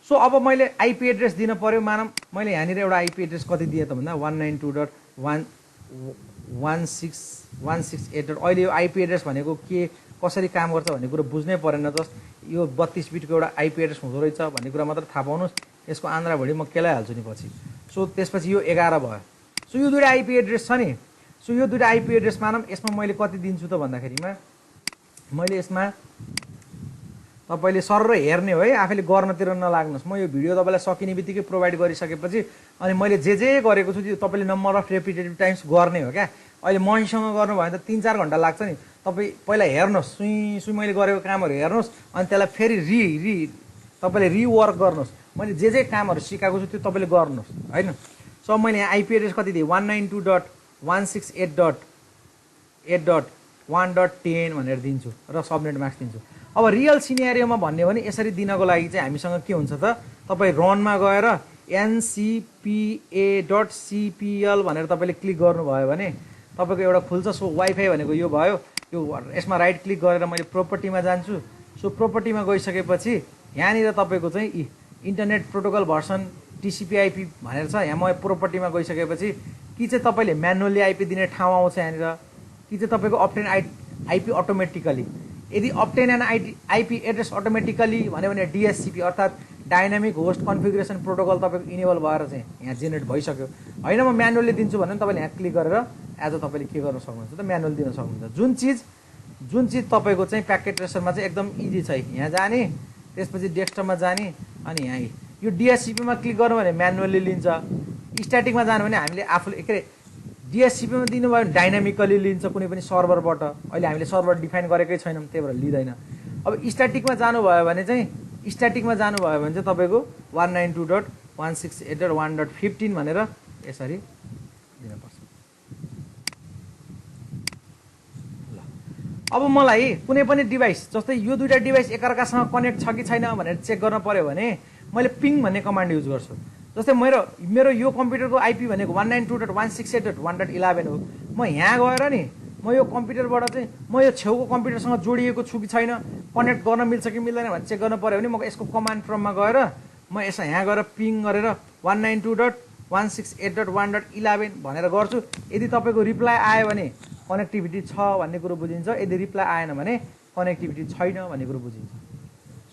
सो अब मैले आइपी एड्रेस दिन पर्यो। मानौँ मैले यहाँनिर एउटा आइपी एड्रेस कति दिएँ त भन्दा 192.168. अहिले यो आइपी एड्रेस भनेको के कसरी काम गर्छ भन्ने कुरो बुझ्नै परेन। जस्ट यो 32 बिटको एउटा आइपी एड्रेस हुँदो रहेछ भन्ने कुरा मात्र थाहा पाउनुहोस्। यसको आन्द्राभुँडी म केलाइहाल्छु नि पछि। सो त्यसपछि यो 11 भयो। सो यो दुईवटा आइपी एड्रेस छ नि, सो यो दुईवटा आइपी एड्रेस मानौँ यसमा मैले कति दिन्छु त भन्दाखेरिमा मैले यसमा तपाईँले सर हेर्ने हो है, आफैले गर्नतिर नलाग्नुहोस्। म यो भिडियो तपाईँलाई सकिने बित्तिकै प्रोभाइड गरिसकेपछि अनि मैले जे गरेको छु त्यो तपाईँले नम्बर अफ रेपिटेटिभ टाइम्स गर्ने हो क्या। अहिले मसँग गर्नुभयो भने त 3-4 घन्टा लाग्छ नि। तपाईँ पहिला हेर्नुहोस्, सुई मैले गरेको कामहरू हेर्नुहोस्, अनि त्यसलाई फेरि तपाईँले रिवर्क गर्नुहोस्। मैले जे कामहरू सिकाएको छु त्यो तपाईँले गर्नुहोस् होइन। सो मैले यहाँ आइपी एड्रेस कति दिएँ 192.168.8.1.10 भनेर दिन्छु र सबनेट मास्क दिन्छु। अब रियल सिनेरियोमा भन्ने भने यसरी दिनको लागि चाहिँ हामीसँग के हुन्छ त, तपाईँ रनमा गएर ncpa.cpl भनेर तपाईँले क्लिक गर्नुभयो भने तपाईँको एउटा खुल्छ। सो वाइफाई भनेको यो भयो। यो यसमा राइट क्लिक गरेर मैले प्रोपर्टीमा जान्छु। सो प्रोपर्टीमा गइसकेपछि यहाँनिर तपाईँको चाहिँ इन्टरनेट प्रोटोकल भर्सन TCP/IP भनेर छ। यहाँ म प्रोपर्टीमा गइसकेपछि कि चाहिँ तपाईँले म्यानुअली आइपी दिने ठाउँ आउँछ यहाँनिर, कि चाहिँ तपाईँको अप्टेन आइपी अटोमेटिकली। यदि obtain an IP address automatically भन्यो भने DHCP अर्थात् डाइनामिक होस्ट कन्फिगरेसन प्रोटोकल तपाईँको इनेबल भएर चाहिँ यहाँ जेनेरेट भइसक्यो होइन। म म्यानुअली दिन्छु भने तपाईँले यहाँ क्लिक गरेर एज अ तपाईँले के गर्न सक्नुहुन्छ त, म्यानुअल दिन सक्नुहुन्छ। जुन चिज तपाईँको चाहिँ प्याकेट ट्रेसरमा चाहिँ एकदम इजी छ। यहाँ जाने, त्यसपछि डेस्कटपमा जाने, अनि यहाँ यो DHCPमा क्लिक गर्नु भने म्यानुअली लिन्छ। स्ट्याटिकमा जानु भने हामीले आफूले के अरे DHCPमा दिनुभयो भने डाइनामिकली लिन्छ कुनै पनि सर्भरबाट। अहिले हामीले सर्भर डिफाइन गरेकै छैनौँ त्यही भएर लिँदैन। अब स्ट्याटिकमा जानुभयो भने चाहिँ तपाईँको 192.168.1.15 भनेर यसरी दिनुपर्छ। ल अब मलाई कुनै पनि डिभाइस जस्तै यो दुईटा डिभाइस एकअर्कासँग कनेक्ट छ कि छैन भनेर चेक गर्न पर्यो भने मैले पिङ भन्ने कमान्ड युज गर्छु। जस्तै मेरो यो कम्प्युटरको आइपी भनेको 192.168.1.11 हो। म यहाँ गएर नि म यो कम्प्युटरबाट चाहिँ म यो छेउको कम्प्युटरसँग जोडिएको छु कि छैन, कनेक्ट गर्न मिल्छ कि मिल्दैन भनेर चेक गर्न पर्यो भने म यसको कमान्ड प्रम्पटमा गएर म यसमा यहाँ गएर पिङ गरेर 192.168.1.11 भनेर गर्छु। यदि तपाईँको रिप्लाई आयो भने कनेक्टिभिटी छ भन्ने कुरो बुझिन्छ, यदि रिप्लाई आएन भने कनेक्टिभिटी छैन भन्ने कुरो बुझिन्छ।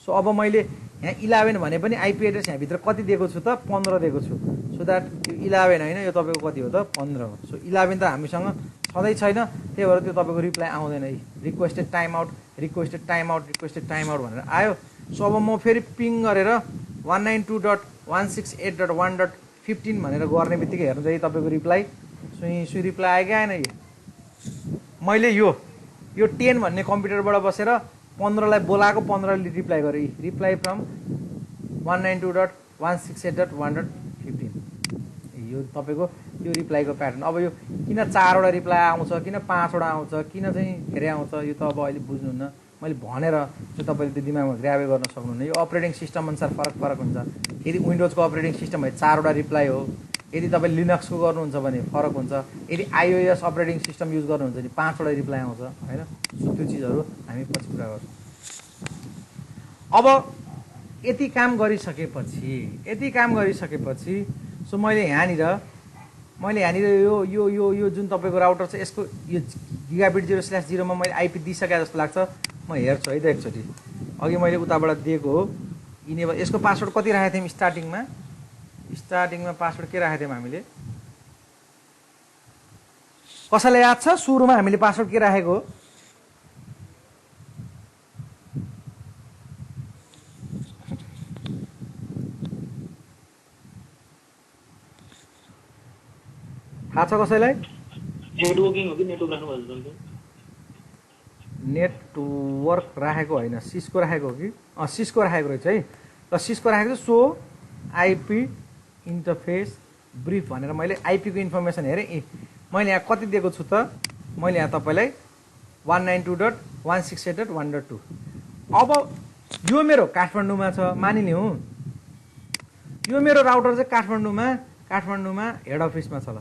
सो अब मैले यहाँ 11 भने पनि आइपी एड्रेस यहाँभित्र कति दिएको छु त, 15 दिएको छु। सो द्याट 11 होइन, यो तपाईँको कति हो त, 15 हो। सो 11 त हामीसँग छँदै छैन, त्यही भएर त्यो तपाईँको रिप्लाई आउँदैन। रिक्वेस्टेड टाइम आउट भनेर आयो। सो अब म फेरि पिङ गरेर 192.168.1.15 भनेर गर्ने बित्तिकै हेर्नु चाहिँ तपाईँको रिप्लाई सुई रिप्लाई आयो कि आएन। मैले यो 10 भन्ने कम्प्युटरबाट बसेर 15लाई बोलाएको, 15ले रिप्लाई गरेँ। रिप्लाई फ्रम 192.168.1.15 यो तपाईँको यो रिप्लाईको प्याटर्न। अब यो किन 4वटा रिप्लाई आउँछ, किन 5वटा आउँछ, किन चाहिँ धेरै आउँछ, यो त अब अहिले बुझ्नुहुन्न। मैले भनेर चाहिँ तपाईँले त्यो दिमागमा ग्राभै गर्न सक्नुहुन्न। यो अपरेटिङ सिस्टम अनुसार फरक हुन्छ। यदि विन्डोजको अपरेटिङ सिस्टम भए 4वटा रिप्लाई हो, यदि तपाईँ लिनक्सको गर्नुहुन्छ भने फरक हुन्छ, यदि आइओएस अपरेटिङ सिस्टम युज गर्नुहुन्छ भने 5वटा रिप्लाई आउँछ होइन। सो त्यो चिजहरू हामी पछि कुरा गर्छौँ। अब यति काम गरिसकेपछि सो मैले यहाँनिर यो यो यो यो जुन तपाईँको राउटर छ यसको यो गिगाबिट 0/0 मा मैले आइपी दिइसके जस्तो लाग्छ। म हेर्छु है त एकचोटि। अघि मैले उताबाट दिएको हो इनेबल। यसको पासवर्ड कति राखेको थियौँ स्टार्टिङमा पासवर्ड के राखेको थियौँ हामीले? कसैलाई याद छ सुरुमा हामीले पासवर्ड के राखेको हो? थाहा छ कसैलाई? नेटवर्किङ हो कि नेटवर्क राख्नु भएको छ? नेटवर्क राखेको होइन, सिस्को राखेको हो कि? सिस्को राखेको रहेछ है। र सिस्को राखेको छ। सो आइपी इन्टरफेस ब्रिफ भनेर मैले आइपी को इन्फर्मेसन हेरेँ। मैले यहाँ कति दिएको छु त? मैले यहाँ तपाईँलाई 192.168.1.2। अब यो मेरो काठमाडौँमा छ मानिलिउँ। यो मेरो राउटर चाहिँ काठमाडौँमा हेड अफिसमा छ। ल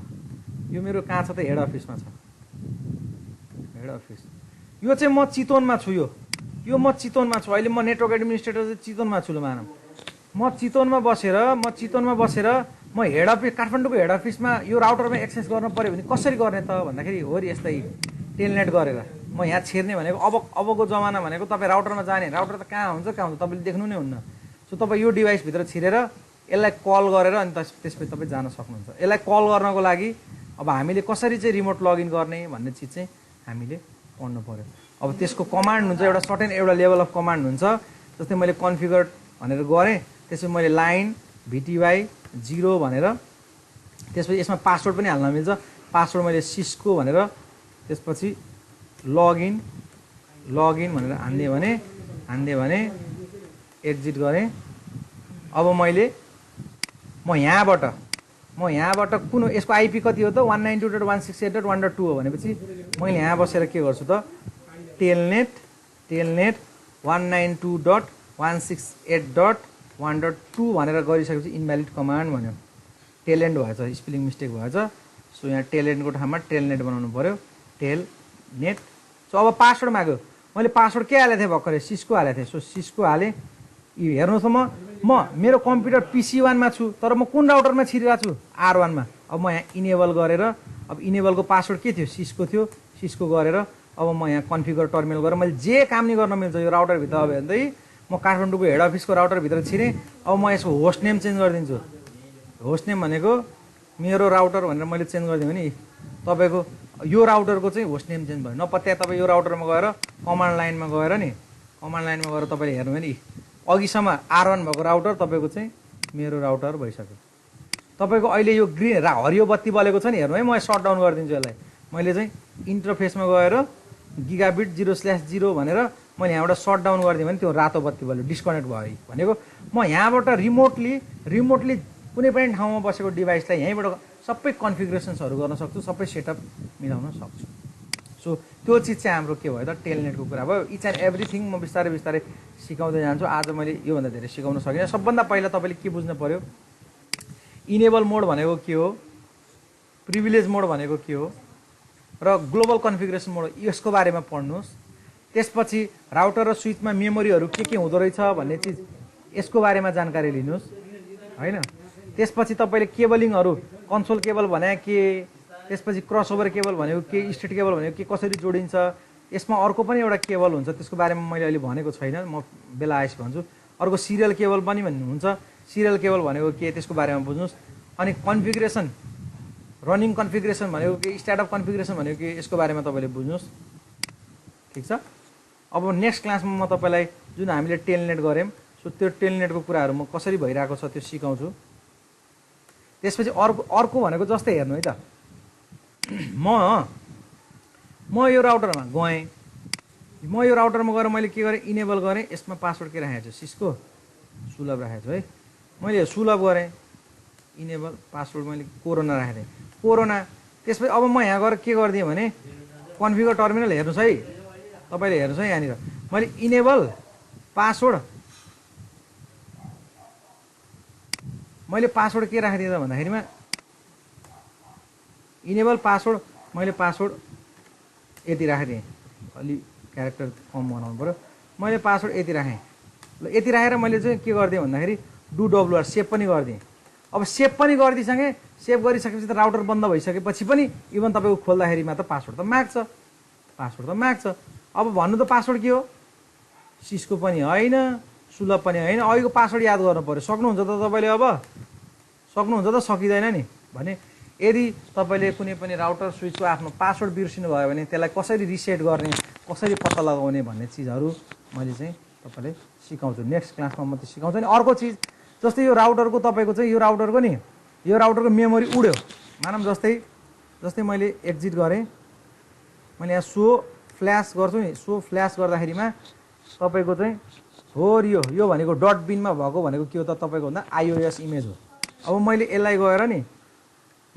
यो मेरो कहाँ छ त? हेड अफिसमा छ। हेड अफिस यो चाहिँ म चितवनमा छु। यो म चितवनमा छु अहिले। म नेटवर्क एडमिनिस्ट्रेटर चाहिँ चितवनमा छु। ल मानौँ म चितवनमा बसेर म हेड अफिस काठमाडौँको हेड अफिसमा यो राउटरमा एक्सेस गर्न पर्यो भने कसरी गर्ने त भन्दाखेरि हो रि यस्तै टेलनेट गरेर म यहाँ छिर्ने भनेको। अबको जमाना भनेको तपाईँ राउटरमा जाने, राउटर त कहाँ हुन्छ तपाईँले देख्नु नै हुन्न। सो तपाईँ यो डिभाइसभित्र छिरेर यसलाई कल गरेर अनि त्यसपछि तपाईँ जान सक्नुहुन्छ। यसलाई कल गर्नको लागि अब हामीले कसरी चाहिँ रिमोट लगइन गर्ने भन्ने चिज चाहिँ हामीले पढ्नु पर्यो। अब त्यसको कमान्ड हुन्छ, एउटा सर्टेन एउटा लेभल अफ कमान्ड हुन्छ। जस्तै मैले कन्फिगर भनेर गरेँ, त्यसपछि मैले लाइन VTY 0 भनेर, त्यसपछि यसमा पासवर्ड पनि हाल्न मिल्छ। पासवर्ड मैले सिस्को भनेर, त्यसपछि लगइन भनेर हान्दिएँ भने एक्जिट गरेँ। अब म यहाँबाट कुन यसको आइपी कति हो त? 192.168.1.2 हो भनेपछि मैले यहाँ बसेर के गर्छु त? टेलनेट 192.168.1.2 भनेर गरिसकेपछि इनभ्यालिड कमान्ड भन्यो। टेलनेट भएछ, स्पेलिङ मिस्टेक भएछ। सो यहाँ टेलनेटको ठाउँमा टेलनेट बनाउनु पर्यो, टेलनेट। सो अब पासवर्ड माग्यो। मैले पासवर्ड के हालेको थिएँ भर्खरै? सिस्को हालेको थिएँ। सो सिस्को हालेँ। हेर्नुहोस् म मेरो कम्प्युटर PC1 मा छु, तर म कुन राउटरमा छिरिरहेको छु? R1 मा। अब म यहाँ इनेबल गरेर, अब इनेबलको पासवर्ड के थियो? सिस्को थियो। सिस्को गरेर अब म यहाँ कन्फिगर टर्मिनल गरेर मैले जे काम नि गर्न मिल्छ यो राउटरभित्र। अब हेर्दै म काठमाडौँको हेड अफिसको राउटरभित्र छिरेँ। अब म यसको होस्ट नेम चेन्ज गरिदिन्छु। होस्ट नेम भनेको मेरो राउटर भनेर मैले चेन्ज गरिदिएँ भने तपाईँको यो राउटरको चाहिँ होस्ट नेम चेन्ज भयो। नपत्या तपाईँ यो राउटरमा गएर कमान्ड लाइनमा गएर तपाईँले हेर्नु भने अघिसम्म R1 भएको राउटर तपाईँको चाहिँ मेरो राउटर भइसक्यो। तपाईँको अहिले यो ग्रिन हरियो बत्ती बलेको छ नि, हेर्नु है। म सट डाउन गरिदिन्छु यसलाई। मैले चाहिँ इन्टरफेसमा गएर गिगाबिट 0/0 भनेर मैले यहाँबाट सट डाउन गरिदिएँ भने त्यो रातो बत्ती बल्यो, डिस्कनेक्ट भयो भनेको। म यहाँबाट रिमोटली कुनै पनि ठाउँमा बसेको डिभाइसलाई यहीँबाट सबै कन्फिगरेसन्सहरू गर्न सक्छु, सबै सेटअप मिलाउन सक्छु। सो त्यो चिज चाहिँ हाम्रो के भयो त? टेलनेटको कुरा भयो। इच एन्ड एभ्रिथिङ म बिस्तारै सिकाउँदै जान्छु। आज मैले योभन्दा धेरै सिकाउन सकिनँ। सबभन्दा पहिला तपाईँले के बुझ्नु पर्यो? इनेबल मोड भनेको के हो, प्रिभिलेज मोड भनेको के हो, र ग्लोबल कन्फिगरेसन मोड यसको बारेमा पढ्नुहोस्। त्यसपछि राउटर र स्विचमा मेमोरीहरू के हुँदो रहेछ भन्ने चिज यसको बारेमा जानकारी लिनुहोस् होइन। त्यसपछि तपाईँले केबलिङहरू, कन्सोल केबल भने के, त्यसपछि क्रसओभर केबल भनेको के, स्ट्रेट केबल भनेको के, कसरी जोडिन्छ। यसमा अर्को पनि एउटा केबल हुन्छ, त्यसको बारेमा मैले अहिले भनेको छैन, म बेला आएपछि भन्छु। अर्को सिरियल केबल पनि हुन्छ। सिरियल केबल भनेको के, त्यसको बारेमा बुझ्नुहोस्। अनि कन्फिगरेसन, रनिङ कन्फिगरेसन भनेको के, स्टार्टअप कन्फिगरेसन भनेको के, यसको बारेमा तपाईँले बुझ्नुहोस्। ठिक छ। अब नेक्स्ट क्लासमा म तपाईँलाई जुन हामीले टेलनेट गऱ्यौँ सो त्यो टेलनेटको कुराहरू म कसरी भइरहेको छ त्यो सिकाउँछु। त्यसपछि अर्को भनेको जस्तै हेर्नु है त, म यो राउटरमा गएँ, म यो राउटरमा गएर मैले के गरेँ, इनेबल गरेँ। यसमा पासवर्ड के राखेको छु, सिस्को सुलभ राखेको छु है। मैले सुलभ गरेँ, इनेबल पासवर्ड मैले कोरोना राखेको थिएँ, कोरोना। त्यसपछि अब म यहाँ गएर के गरिदिएँ भने कन्फिगर टर्मिनल हेर्नुहोस् है, तपाईँले हेर्नुहोस् है, यहाँनिर मैले इनेबल पासवर्ड, मैले पासवर्ड के राखिदिएँ त भन्दाखेरिमा इनेबल पासवर्ड, मैले पासवर्ड यति राखिदिएँ, अलि क्यारेक्टर कम बनाउनु पऱ्यो। मैले पासवर्ड यति राखेँ। ल यति राखेर मैले चाहिँ के गरिदिएँ भन्दाखेरि डु डब्लुआर सेभ पनि गरिदिएँ। अब सेभ पनि गरिदिइसकेँ, सेभ गरिसकेपछि त राउटर बन्द भइसकेपछि पनि इभन तपाईँको खोल्दाखेरिमा त पासवर्ड त माग्छ, पासवर्ड त माग्छ। अब भन्नु त पासवर्ड के हो, सिस्को पनि होइन, सुलभ पनि होइन, अहिलेको पासवर्ड याद गर्नु पऱ्यो। सक्नुहुन्छ त तपाईँले, अब सक्नुहुन्छ त, सकिँदैन नि भने। यदि तपाईँले कुनै पनि राउटर स्विचको आफ्नो पासवर्ड बिर्सिनु भयो भने त्यसलाई कसरी रिसेट गर्ने, कसरी पत्ता लगाउने भन्ने चिजहरू मैले चाहिँ तपाईँलाई सिकाउँछु। नेक्स्ट क्लासमा म त्यो सिकाउँछु। अनि अर्को चिज जस्तै यो राउटरको तपाईँको चाहिँ यो राउटरको नि, यो राउटरको मेमोरी उड्यो मानौँ, जस्तै मैले एक्जिट गरेँ, मैले यहाँ सो फ्ल्यास गर्छु नि, सो फ्ल्यास गर्दाखेरिमा तपाईँको चाहिँ हो यो भनेको डट बिनमा भएको भनेको के हो त तपाईँको भन्दा आइओएस इमेज हो। अब मैले यसलाई गएर नि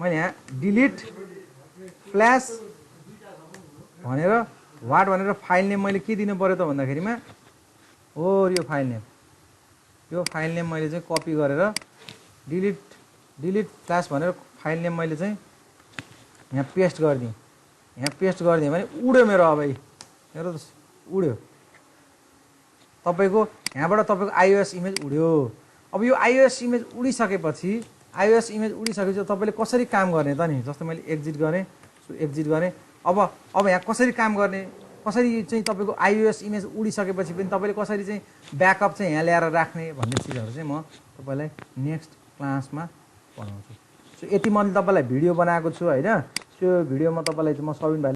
मैले यहाँ डिलिट फ्ल्यास भनेर वाट भनेर फाइल नेम मैले के दिनु पऱ्यो त भन्दाखेरिमा हो यो फाइल नेम, यो फाइल नेम मैले चाहिँ कपी गरेर डिलिट फ्ल्यास भनेर फाइल नेम मैले चाहिँ यहाँ पेस्ट गरिदिएँ। यहाँ पेस्ट गरिदिएँ भने उड्यो मेरो, अब मेरो त उड्यो तपाईँको, यहाँबाट तपाईँको आइओएस इमेज उड्यो। अब यो आइओएस इमेज उडिसकेपछि तपाईँले कसरी काम गर्ने त नि, जस्तो मैले एक्जिट गरेँ, सो एक्जिट गरेँ। अब यहाँ कसरी काम गर्ने, कसरी चाहिँ तपाईँको आइओएस इमेज उडिसकेपछि पनि तपाईँले कसरी चाहिँ ब्याकअप चाहिँ यहाँ ल्याएर राख्ने भन्ने चिजहरू चाहिँ म तपाईँलाई नेक्स्ट क्लासमा पढाउँछु। सो यति मैले तपाईँलाई भिडियो बनाएको छु होइन। त्यो भिडियोमा तपाईँलाई चाहिँ म सबिन भाइ